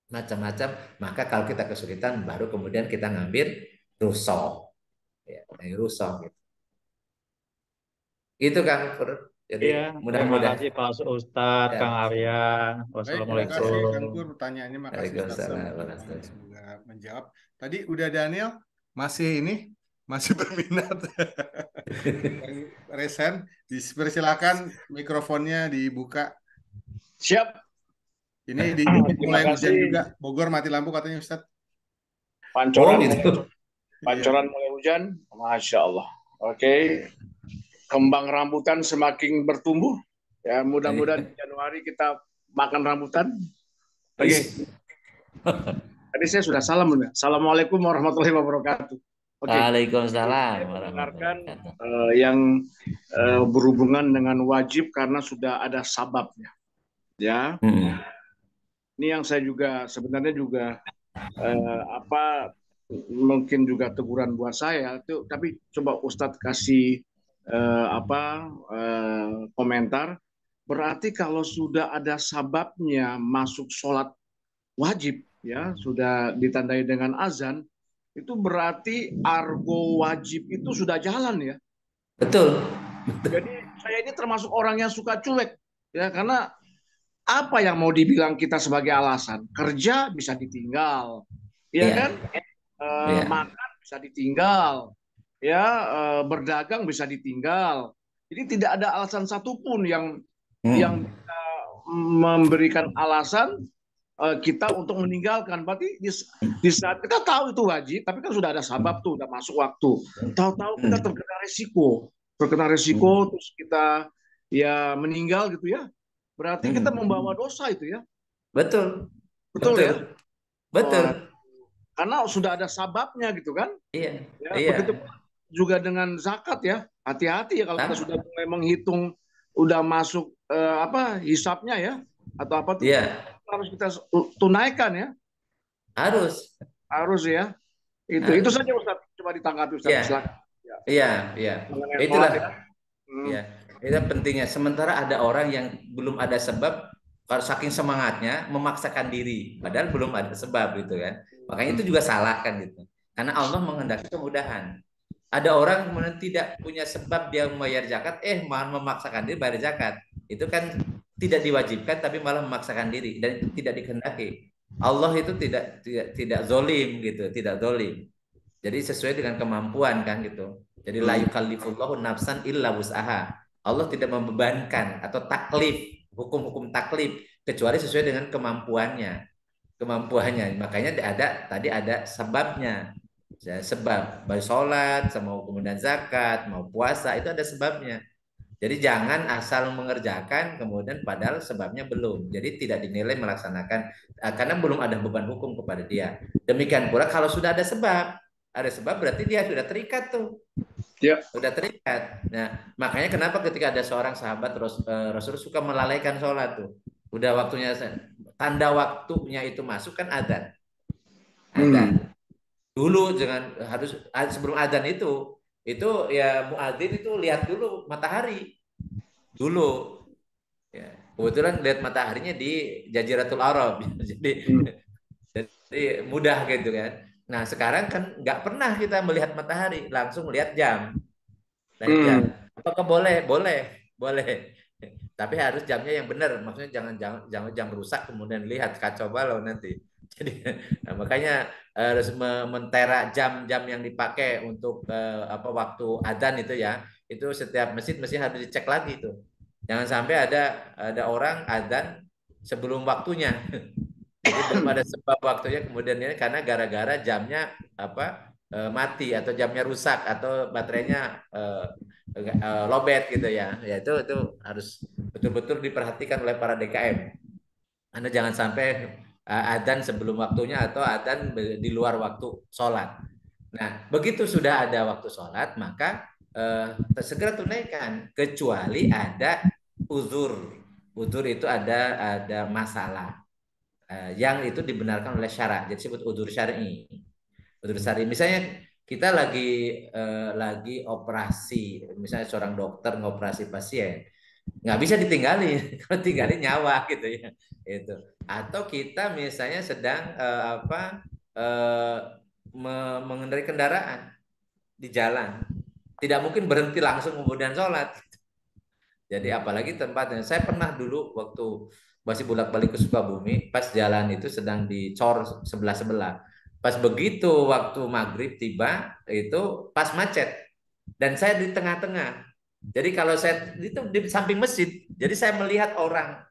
macam-macam, maka kalau kita kesulitan baru kemudian kita ngambil rukhsah, ya, rukhsah gitu. Itu Kang Pur. Jadi Iya, terima mudah-mudahan. kasih Pak Ustadz, Ya. Kang Aryan. Baik, terima kasih Kang Wassalamualaikum. Pur pertanyaannya. Makasih Ustaz Waalaikumsalam Selamat warahmatullahi semoga menjawab. Tadi udah Daniel masih berminat. Yang resen, dipersilakan mikrofonnya dibuka. Siap. Ini Terima mulai hujan kasih. juga. Bogor mati lampu katanya Ustaz. Pancoran, gitu. pancoran mulai hujan. Masya Allah. Oke. Kembang rambutan semakin bertumbuh. Ya, mudah-mudahan di Januari kita makan rambutan. Oke. Tadi saya sudah salam. Assalamualaikum warahmatullahi wabarakatuh. Oke. Waalaikumsalam Saya mendengarkan warahmatullahi yang berhubungan dengan wajib karena sudah ada sababnya. Ya. Ini yang saya juga sebenarnya juga mungkin juga teguran buat saya. Tapi coba Ustadz kasih komentar. Berarti kalau sudah ada sababnya masuk sholat wajib, ya sudah ditandai dengan azan, itu berarti argo wajib itu sudah jalan ya. Betul. Jadi saya ini termasuk orang yang suka cuek, ya, karena apa yang mau dibilang kita sebagai alasan? Kerja bisa ditinggal, ya kan? Makan bisa ditinggal, ya, berdagang bisa ditinggal. Jadi tidak ada alasan satupun yang bisa memberikan alasan kita untuk meninggalkan. Berarti di saat kita tahu itu wajib, tapi kan sudah ada sabab tuh, udah masuk waktu. Tahu-tahu kita terkena resiko, terus kita ya meninggal gitu ya. Berarti kita membawa dosa itu ya. Betul. Betul ya. Betul. Karena sudah ada sababnya gitu kan. Iya. Ya, begitu juga dengan zakat ya. Hati-hati ya kalau kita sudah mulai menghitung, udah masuk hisapnya ya, atau apa tuh, harus kita tunaikan ya. Harus ya. Itu saja Ustaz, coba ditanggapi Ustaz. Iya. Itulah. Ya. Itu pentingnya. Sementara ada orang yang belum ada sebab, kalau saking semangatnya memaksakan diri, padahal belum ada sebab gitu kan. Makanya itu juga salah kan gitu. Karena Allah menghendaki kemudahan. Ada orang kemudian tidak punya sebab dia membayar zakat, malah memaksakan diri bayar zakat. Itu kan tidak diwajibkan tapi malah memaksakan diri, dan itu tidak dikehendaki. Allah itu tidak zolim gitu, tidak zolim. Jadi sesuai dengan kemampuan kan gitu. Jadi la yukallifullahu nafsan illa wus'aha. Allah tidak membebankan atau taklif, hukum-hukum taklif, kecuali sesuai dengan kemampuannya. Makanya tadi ada sebabnya. Sebab baik sholat, mau kemudian zakat, mau puasa, itu ada sebabnya. Jadi jangan asal mengerjakan kemudian padahal sebabnya belum. Jadi tidak dinilai melaksanakan karena belum ada beban hukum kepada dia. Demikian pula kalau sudah ada sebab berarti dia sudah terikat tuh. Ya. Sudah terikat. Nah, makanya kenapa ketika ada seorang sahabat Rasul suka melalaikan sholat tuh. Udah waktunya, tanda waktunya itu masuk kan adzan. Adzan. Dulu harus sebelum adzan itu ya muadzin itu lihat dulu matahari dulu ya, kebetulan lihat mataharinya di Jaziratul Arab jadi mudah gitu kan. Nah sekarang kan nggak pernah kita melihat matahari, langsung melihat jam. Apakah boleh tapi harus jamnya yang benar, maksudnya jangan jam rusak kemudian lihat kacau balau nanti. Jadi makanya harus mentera jam-jam yang dipakai untuk waktu adzan itu ya, itu setiap masjid mesti harus dicek lagi itu. Jangan sampai ada orang adzan sebelum waktunya. Jadi belum ada sebab waktunya kemudian ini karena gara-gara jamnya mati atau jamnya rusak atau baterainya lowbat gitu ya. Ya itu harus betul-betul diperhatikan oleh para DKM. Anda jangan sampai adzan sebelum waktunya atau adzan di luar waktu sholat. Nah, begitu sudah ada waktu sholat, maka segera tunaikan. Kecuali ada uzur. Uzur itu ada masalah yang itu dibenarkan oleh syarak. Jadi disebut uzur syar'i. Uzur syar'i. Misalnya kita lagi operasi, misalnya seorang dokter ngoperasi pasien, nggak bisa ditinggalin, kalau tinggalin nyawa gitu ya, itu. Atau kita misalnya sedang mengendarai kendaraan di jalan, tidak mungkin berhenti langsung kemudian sholat. Jadi apalagi tempatnya, saya pernah dulu waktu masih bolak-balik ke Sukabumi, pas jalan itu sedang dicor sebelah-sebelah. Pas begitu waktu maghrib tiba, itu pas macet. Dan saya di tengah-tengah. Jadi kalau saya itu di samping masjid, jadi saya melihat orang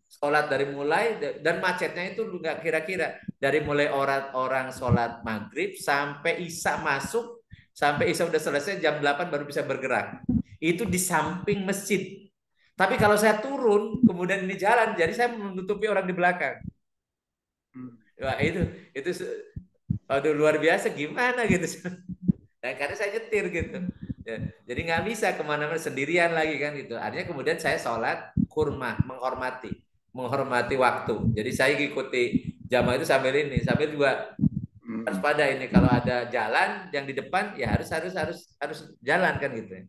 sholat dari mulai dan macetnya itu nggak kira-kira dari mulai orang sholat maghrib sampai isya masuk, sampai isya udah selesai jam 8 baru bisa bergerak. Itu di samping masjid. Tapi kalau saya turun kemudian ini jalan, jadi saya menutupi orang di belakang. Wah itu aduh luar biasa gimana gitu. Nah, karena saya nyetir gitu. Ya, jadi nggak bisa kemana-mana sendirian lagi kan gitu. Artinya kemudian saya sholat kurma, menghormati waktu. Jadi saya ikuti jamaah itu sambil juga harus pada ini kalau ada jalan yang di depan ya harus jalan kan gitu.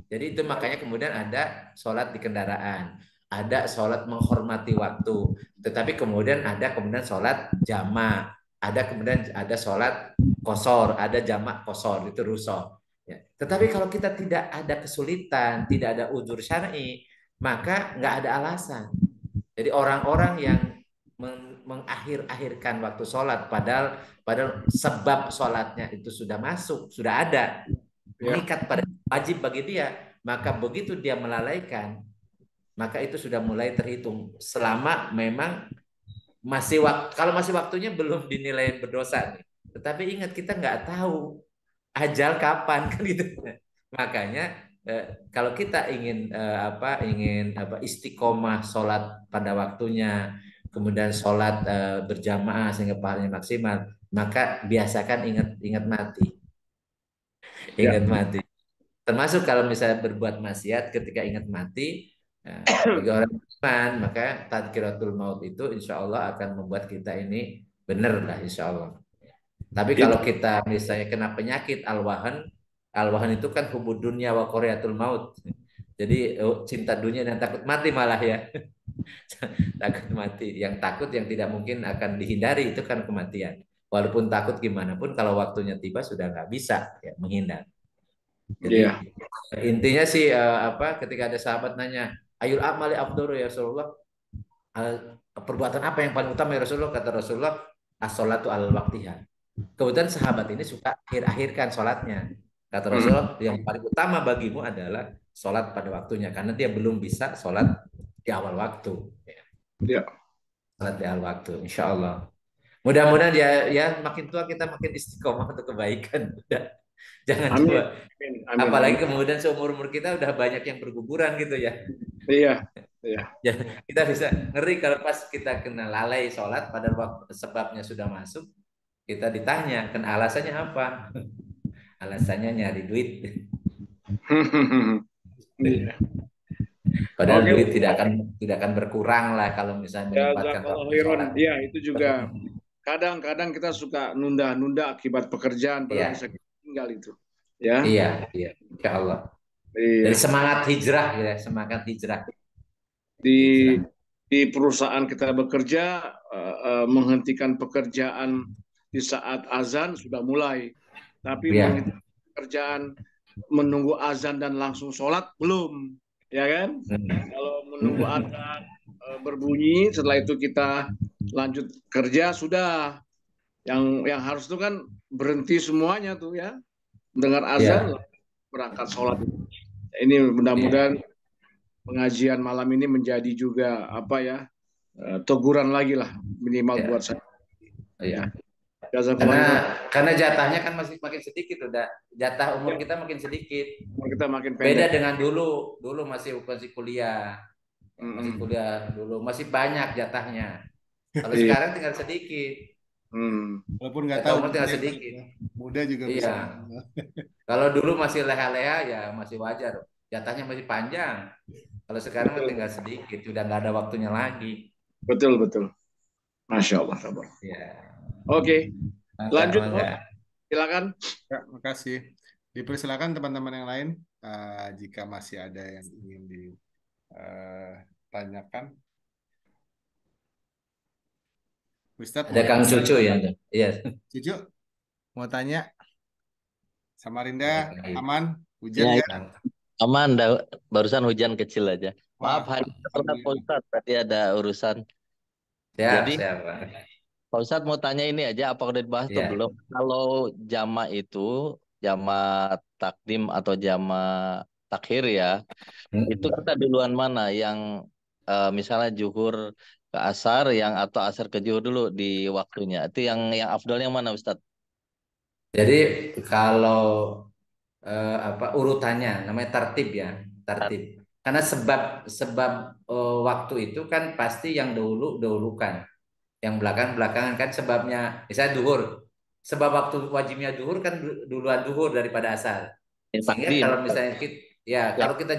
Jadi itu makanya kemudian ada sholat di kendaraan, ada sholat menghormati waktu. Tetapi kemudian ada sholat jamaah, kemudian ada sholat kosor, ada jamak kosor itu rusoh. Ya. Tetapi kalau kita tidak ada kesulitan, tidak ada uzur syar'i, maka nggak ada alasan. Jadi orang-orang yang mengakhir-akhirkan waktu sholat, padahal sebab sholatnya itu sudah masuk, sudah ada, mengikat pada wajib bagi dia, maka begitu dia melalaikan, maka itu sudah mulai terhitung selama memang kalau masih waktunya belum dinilai berdosa nih. Tetapi ingat kita nggak tahu ajal kapan kan gitu. Makanya kalau kita ingin istiqomah sholat pada waktunya, kemudian sholat berjamaah sehingga pahalanya maksimal, maka biasakan ingat mati. Ingat mati. Termasuk kalau misalnya berbuat maksiat ketika ingat mati, bagi orang beriman, maka tadzkiratul maut itu insya Allah akan membuat kita ini benar lah insya Allah. Tapi kalau kita misalnya kena penyakit al-wahan itu kan hubud dunya wa qoriyatul maut. Jadi cinta dunia dan takut mati malah ya. Takut mati. Yang takut yang tidak mungkin akan dihindari itu kan kematian. Walaupun takut gimana pun kalau waktunya tiba sudah nggak bisa ya menghindar. Jadi intinya sih ketika ada sahabat nanya, ayul amali afdalu ya Rasulullah, perbuatan apa yang paling utama ya Rasulullah? Kata Rasulullah, as-sholatu al waqtiha. Kemudian sahabat ini suka akhir-akhirkan sholatnya. Kata Rasulullah, yang paling utama bagimu adalah sholat pada waktunya, karena dia belum bisa sholat di awal waktu. Ya. Sholat di awal waktu, insya Allah. Mudah-mudahan ya makin tua kita makin istiqomah untuk kebaikan. Jangan Amin. tua. Amin. Amin. Apalagi Amin. kemudian seumur-umur kita udah banyak yang berguguran gitu ya. Iya. Iya. Ya, kita bisa ngeri kalau pas kita kena lalai sholat pada waktu sebabnya sudah masuk, kita ditanya, kan alasannya apa? Alasannya nyari duit. Iya. Padahal Oke. duit tidak akan berkurang lah kalau misalnya menyempatkan Jazakallah waktu khairan. sholat. Iya, itu juga kadang-kadang kita suka nunda-nunda akibat pekerjaan, padahal Iya, bisa kita tinggal itu. Ya. iya, insya Allah. Dari Iya. semangat hijrah ya, semangat hijrah. Di Hijrah. di perusahaan kita bekerja, menghentikan pekerjaan di saat azan sudah mulai, tapi Iya, menghentikan pekerjaan menunggu azan dan langsung sholat belum, ya kan? Kalau menunggu azan berbunyi, setelah itu kita lanjut kerja sudah. Yang harus itu kan berhenti semuanya tuh ya, dengar azan iya, berangkat sholat. Ini iya, mudah-mudahan pengajian malam ini menjadi juga apa ya, teguran lagi lah minimal iya, buat saya. iya. Ya. Jazakallah khairan. Karena jatahnya kan masih makin sedikit udah. Jatah umur kita makin sedikit. Kita makin Beda pendek. dengan dulu. Dulu masih kuliah. Masih kuliah dulu, masih banyak jatahnya. Kalau Iya. sekarang tinggal sedikit. Walaupun nggak Jatah tahu umur tinggal sedikit. muda juga Iya. bisa. Kalau dulu masih leha-leha ya masih wajar. Jatahnya masih panjang. Kalau sekarang Betul. tinggal sedikit, udah nggak ada waktunya lagi. Betul, betul. Masya Allah. Sabar. Ya. Oke, lanjut. Mangga. Silakan. Ya, makasih. Dipersilakan teman-teman yang lain jika masih ada yang ingin ditanyakan. Ustadz, Ada Kang Cucu ya. Iya. Cucu mau tanya. Samarinda Baik. aman? Hujan Ya, nggak? aman, barusan hujan kecil aja. Maaf, Wah, hari ini telat Pak alhamdulillah. Ustadz, tadi ada urusan. Siap, Jadi siap. Pak Ustadz mau tanya ini aja, apa udah dibahas atau Iya. belum? Kalau jama itu, jama takdim atau jama takhir ya, itu kita duluan mana? Yang misalnya zuhur ke asar, yang atau asar ke zuhur dulu di waktunya. Itu yang afdolnya mana Ustadz? Jadi kalau urutannya namanya tertib ya, tertib. Karena sebab waktu itu kan pasti yang dahulukan, yang belakangan kan sebabnya. Misalnya duhur, sebab waktu wajibnya duhur kan duluan duhur daripada asar. Sehingga Takdim. kalau misalnya Ya. kalau kita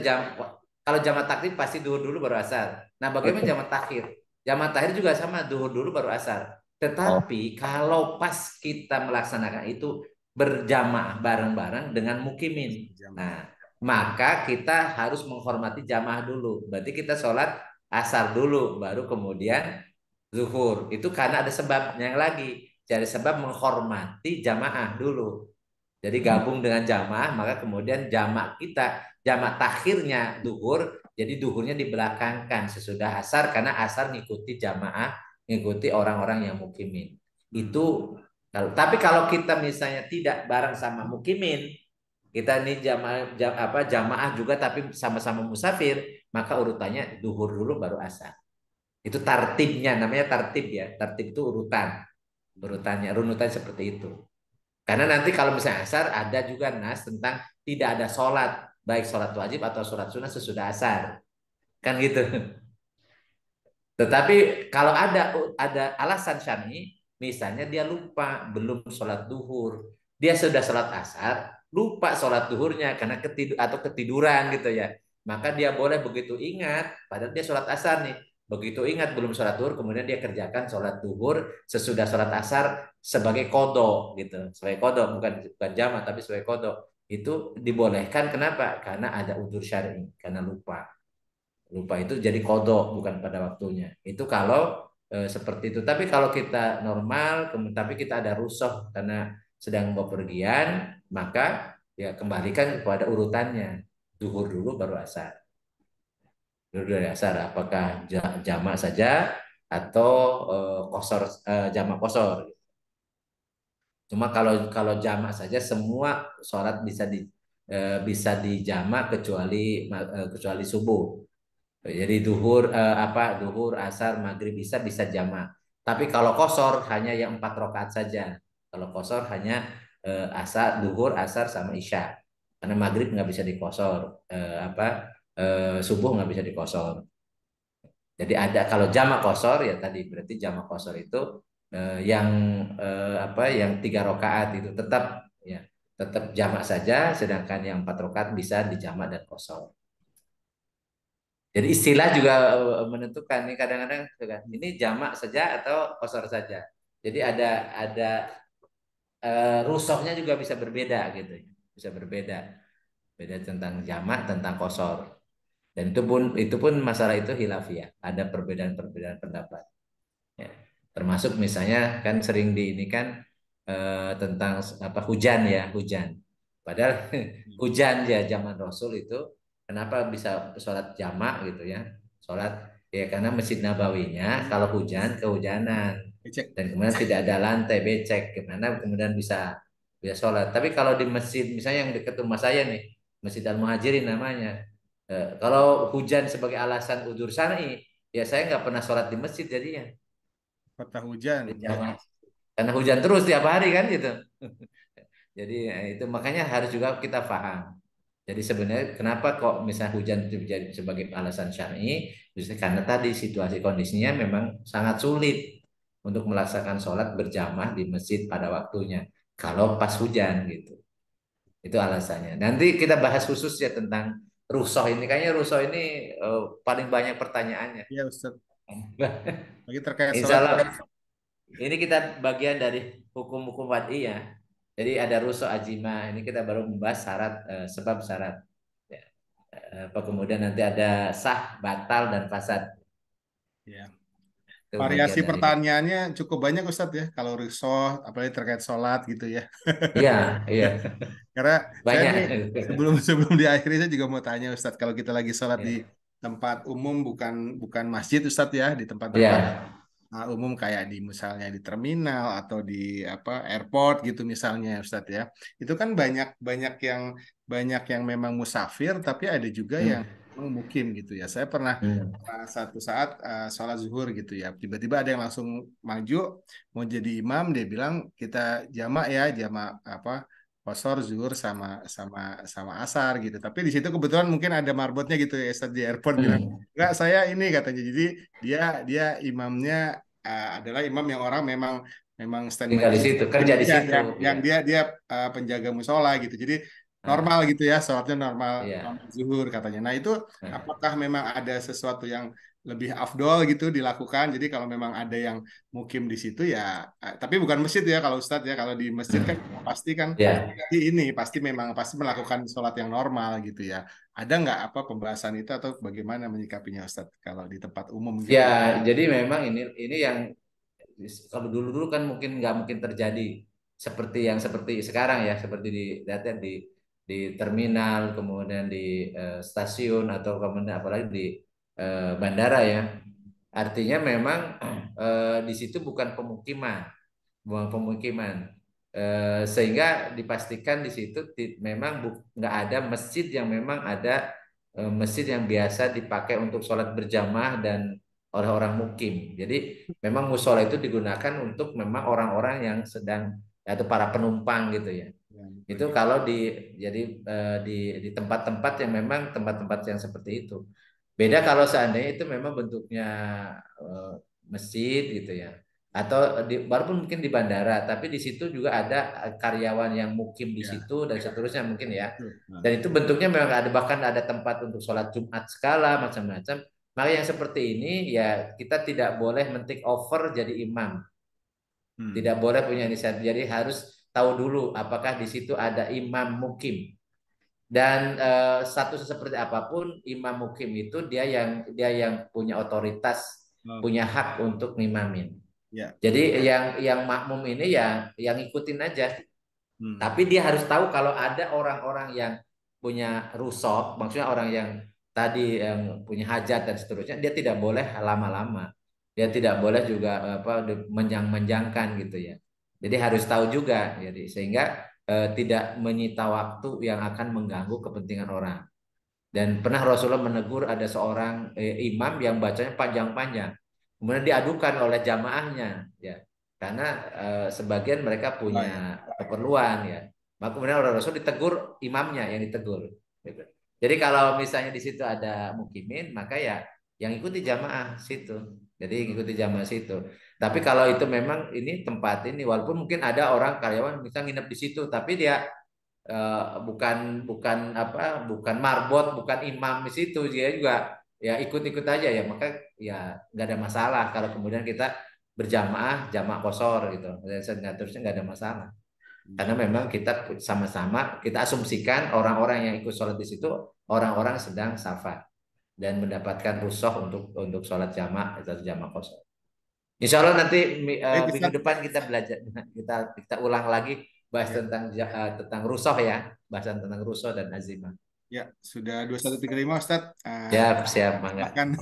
kalau jamak takdim pasti duhur dulu baru asar. Nah, bagaimana jamak takhir? Jamak takhir juga sama, duhur dulu baru asar. Tetapi kalau pas kita melaksanakan itu berjamaah bareng-bareng dengan mukimin. Nah, maka kita harus menghormati jamaah dulu. Berarti kita sholat asar dulu, baru kemudian zuhur. Itu karena ada sebabnya lagi. Jadi sebab menghormati jamaah dulu. Jadi gabung dengan jamaah, maka kemudian jamaah takhirnya duhur, jadi duhurnya dibelakangkan sesudah asar karena asar ngikuti jamaah, ngikuti orang-orang yang mukimin. Itu tapi kalau kita misalnya tidak bareng sama mukimin, kita ini jamaah juga tapi sama-sama musafir, maka urutannya duhur dulu baru asar. Itu tartibnya, namanya tartib ya. Tartib itu urutannya seperti itu. Karena nanti kalau misalnya asar ada juga nas tentang tidak ada sholat, baik sholat wajib atau sholat sunnah sesudah asar, kan gitu. Tetapi kalau ada alasan syar'i, misalnya dia lupa belum sholat duhur, dia sudah sholat asar, lupa sholat duhurnya karena ketiduran gitu ya, maka dia boleh begitu ingat, padahal dia sholat asar nih, begitu ingat belum sholat duhur, kemudian dia kerjakan sholat duhur sesudah sholat asar sebagai kodok gitu, sebagai kodok bukan jama tapi sebagai kodok. Itu dibolehkan. Kenapa? Karena ada udzur syar'i, karena lupa itu jadi kodok bukan pada waktunya. Itu kalau seperti itu. Tapi kalau kita normal, tapi kita ada rusuh karena sedang bepergian, maka ya kembalikan kepada urutannya, zuhur dulu baru asar. Dari asar apakah jamak saja atau jamak kosor. Cuma kalau jamak saja semua sholat bisa dijamak kecuali subuh. Jadi duhur asar maghrib bisa jamak. Tapi kalau kosor hanya yang 4 rakaat saja. Kalau kosor hanya asar, duhur, asar sama isya. Karena maghrib nggak bisa dikosor, subuh nggak bisa dikosor. Jadi ada kalau jamak kosor ya tadi berarti jamak kosor itu yang 3 rakaat itu tetap ya tetap jamak saja, sedangkan yang 4 rakaat bisa dijamak dan kosor. Jadi istilah juga menentukan nih kadang-kadang kan ini jamak saja atau kosor saja. Jadi ada rusohnya juga bisa berbeda gitu ya. Bisa berbeda. Beda tentang jamak, tentang kosor. Dan itu pun masalah itu khilafiyah. Ada perbedaan-perbedaan pendapat. Ya. Termasuk misalnya kan sering di ini kan tentang apa hujan ya, hujan. Padahal hujan ya zaman Rasul itu kenapa bisa sholat jamak gitu ya? Sholat ya karena Masjid Nabawinya kalau hujan kehujanan dan kemudian tidak ada lantai becek, gimana kemudian bisa sholat. Tapi kalau di masjid misalnya yang dekat rumah saya nih, Masjid Al Muhajirin namanya, kalau hujan sebagai alasan udzur syar'i, ya saya nggak pernah sholat di masjid jadinya. Kota hujan. Karena hujan terus tiap hari kan gitu. Jadi itu makanya harus juga kita paham. Jadi sebenarnya kenapa kok misalnya hujan itu jadi sebagai alasan syar'i? Justru karena tadi situasi kondisinya memang sangat sulit untuk melaksanakan sholat berjamaah di masjid pada waktunya. Kalau pas hujan gitu. Itu alasannya. Nanti kita bahas khusus ya tentang rusoh ini. Kayaknya rusoh ini paling banyak pertanyaannya. Iya Ustaz. Lagi terkait Insya sholat. Allah ini kita bagian dari hukum-hukum wad'i ya. Jadi ada rusoh ajima. Ini kita baru membahas syarat, sebab syarat. Ya. Kemudian nanti ada sah, batal, dan fasad. Ya. Itu Variasi bagian dari. pertanyaannya cukup banyak Ustadz ya, kalau rusoh, apalagi terkait sholat gitu ya. Iya, iya. Karena saya Banyak. nih sebelum diakhiri saya juga mau tanya Ustadz, kalau kita lagi sholat di Iya. tempat umum bukan masjid Ustadz ya, di tempat-tempat Iya. umum kayak misalnya di terminal atau di airport gitu misalnya Ustadz ya. Itu kan banyak yang memang musafir tapi ada juga yang memang mukim gitu ya. Saya pernah satu saat sholat zuhur gitu ya. Tiba-tiba ada yang langsung maju mau jadi imam, dia bilang kita jamak ya, jamak qashar zuhur sama sama sama asar gitu. Tapi di situ kebetulan mungkin ada marbotnya gitu ya, Ustadz di airport bilang, enggak saya ini katanya. Jadi dia dia imamnya adalah imam yang orang memang memang standby Tinggal di situ, kerja di ya, situ. yang Iya. dia penjaga musola gitu. Jadi normal gitu ya, sholatnya normal, Iya. normal zuhur katanya. Nah itu Nah. apakah memang ada sesuatu yang lebih afdol gitu dilakukan? Jadi kalau memang ada yang mukim di situ ya, tapi bukan masjid ya kalau Ustadz ya. Kalau di masjid kan pasti kan Iya. pasti melakukan sholat yang normal gitu ya. Ada nggak pembahasan itu atau bagaimana menyikapinya Ustadz kalau di tempat umum gitu? Ya, jadi memang ini yang kalau dulu-dulu kan nggak mungkin terjadi seperti sekarang ya, seperti di terminal, kemudian di stasiun atau kemudian apalagi di bandara ya. Artinya memang di situ bukan pemukiman, sehingga dipastikan di situ memang nggak ada masjid yang memang ada masjid yang biasa dipakai untuk sholat berjamaah dan oleh orang mukim. Jadi memang musola itu digunakan untuk memang orang-orang yang sedang atau para penumpang gitu ya. Itu kalau di tempat-tempat yang memang tempat-tempat yang seperti itu. Beda kalau seandainya itu memang bentuknya masjid gitu ya. Atau walaupun mungkin di bandara, tapi di situ juga ada karyawan yang mukim di situ dan seterusnya mungkin ya. Dan itu bentuknya memang ada, bahkan ada tempat untuk sholat Jumat skala macam-macam. Maka yang seperti ini ya kita tidak boleh men-take over jadi imam. Tidak boleh punya inisiatif. Jadi harus tahu dulu apakah di situ ada imam mukim. Dan status seperti apapun imam mukim itu dia yang punya otoritas, punya hak untuk ngimamin. Jadi yang makmum ini ya yang ikutin aja. Tapi dia harus tahu kalau ada orang-orang yang punya rusok, maksudnya orang yang tadi yang punya hajat dan seterusnya, dia tidak boleh lama-lama. Dia tidak boleh juga menjangkan gitu ya. Jadi harus tahu juga, jadi sehingga tidak menyita waktu yang akan mengganggu kepentingan orang. Dan pernah Rasulullah menegur ada seorang imam yang bacanya panjang-panjang, kemudian diadukan oleh jamaahnya, ya. karena sebagian mereka punya keperluan ya. Maka kemudian orang Rasul ditegur, imamnya yang ditegur. Gitu. Jadi kalau misalnya di situ ada mukimin, maka ya yang ikuti jamaah situ. Jadi ikuti jamaah situ. Tapi kalau itu memang ini tempat ini, walaupun mungkin ada orang karyawan bisa nginep di situ, tapi dia bukan marbot, bukan imam di situ, dia juga ya ikut-ikut aja ya, maka ya nggak ada masalah kalau kemudian kita berjamaah jamaah kosor gitu, terusnya nggak ada masalah. Karena memang kita sama-sama kita asumsikan orang-orang yang ikut sholat di situ orang-orang sedang safar dan mendapatkan rusuh untuk sholat jamaah atau jamaah kosor. Insya Allah nanti minggu depan kita belajar, kita ulang lagi bahas tentang rusuh ya, bahasan tentang rusuh dan azimah. Ya, sudah 21.35 Ustaz. Siap, mangga. Akan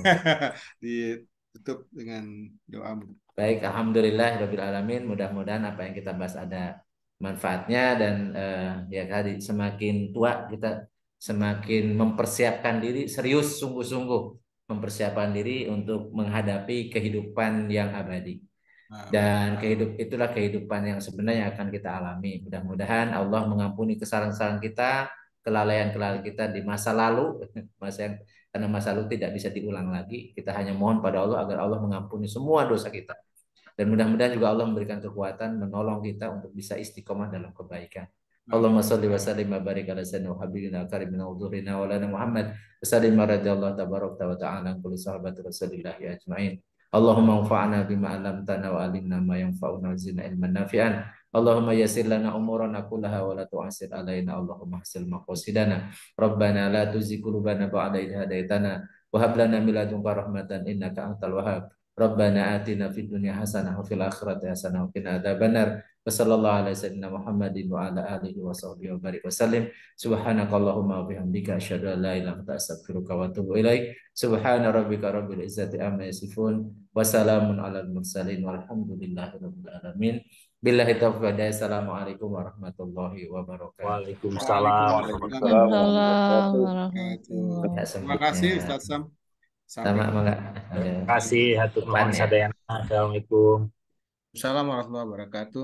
ditutup dengan doa. Baik, alhamdulillah rabbil alamin. Mudah-mudahan apa yang kita bahas ada manfaatnya dan ya tadi semakin tua kita semakin mempersiapkan diri serius sungguh-sungguh mempersiapkan diri untuk menghadapi kehidupan yang abadi. Dan itulah kehidupan yang sebenarnya akan kita alami. Mudah-mudahan Allah mengampuni kesalahan-kesalahan kita, kelalaian-kelalaian kita di masa lalu, karena masa lalu tidak bisa diulang lagi. Kita hanya mohon pada Allah agar Allah mengampuni semua dosa kita. Dan mudah-mudahan juga Allah memberikan kekuatan menolong kita untuk bisa istiqomah dalam kebaikan. Allahumma sholli wa sallim wa barik ala sayyidina wa habibina karimina wa dhurina wa lana Muhammad wa sallim radhiyallahu tabaraka wa ta'ala kulli sahabati rasulillah ya ajma'in. Allahumma anfa'na bima 'allamtana wa 'allimna ma yanfa'una wa zidna ilman nafi'an. Allahumma yassir lana umurana kullaha wa la tu'assir alaina. Allahumma ahsil maqasidana. Rabbana la tuzigh qulubana ba'da idh hadaitana wa hab lana min ladunka rahmatan innaka antal wahhab. Rabbana atina fid dunya hasanah wa fil akhirati hasanah wa qina adzabannar. Wa sallallahu ala sayyidina Muhammadin wa ala alihi wa sahbihi wa barik wasallim. Subhanakallahumma wa bihamdika asyhadu an la ilaha illa anta astaghfiruka wa atubu ilaik. Subhana rabbika rabbil izzati amma yasifun wa salamun alal mursalin walhamdulillahi rabbil alamin. Billahi taufiq. Assalamualaikum warahmatullahi wabarakatuh. Waalaikumsalam. Terima kasih Ustaz Sam. Sama enggak? Terima kasih hatur nuhun sadayana. Assalamualaikum. Assalamualaikum warahmatullahi wabarakatuh.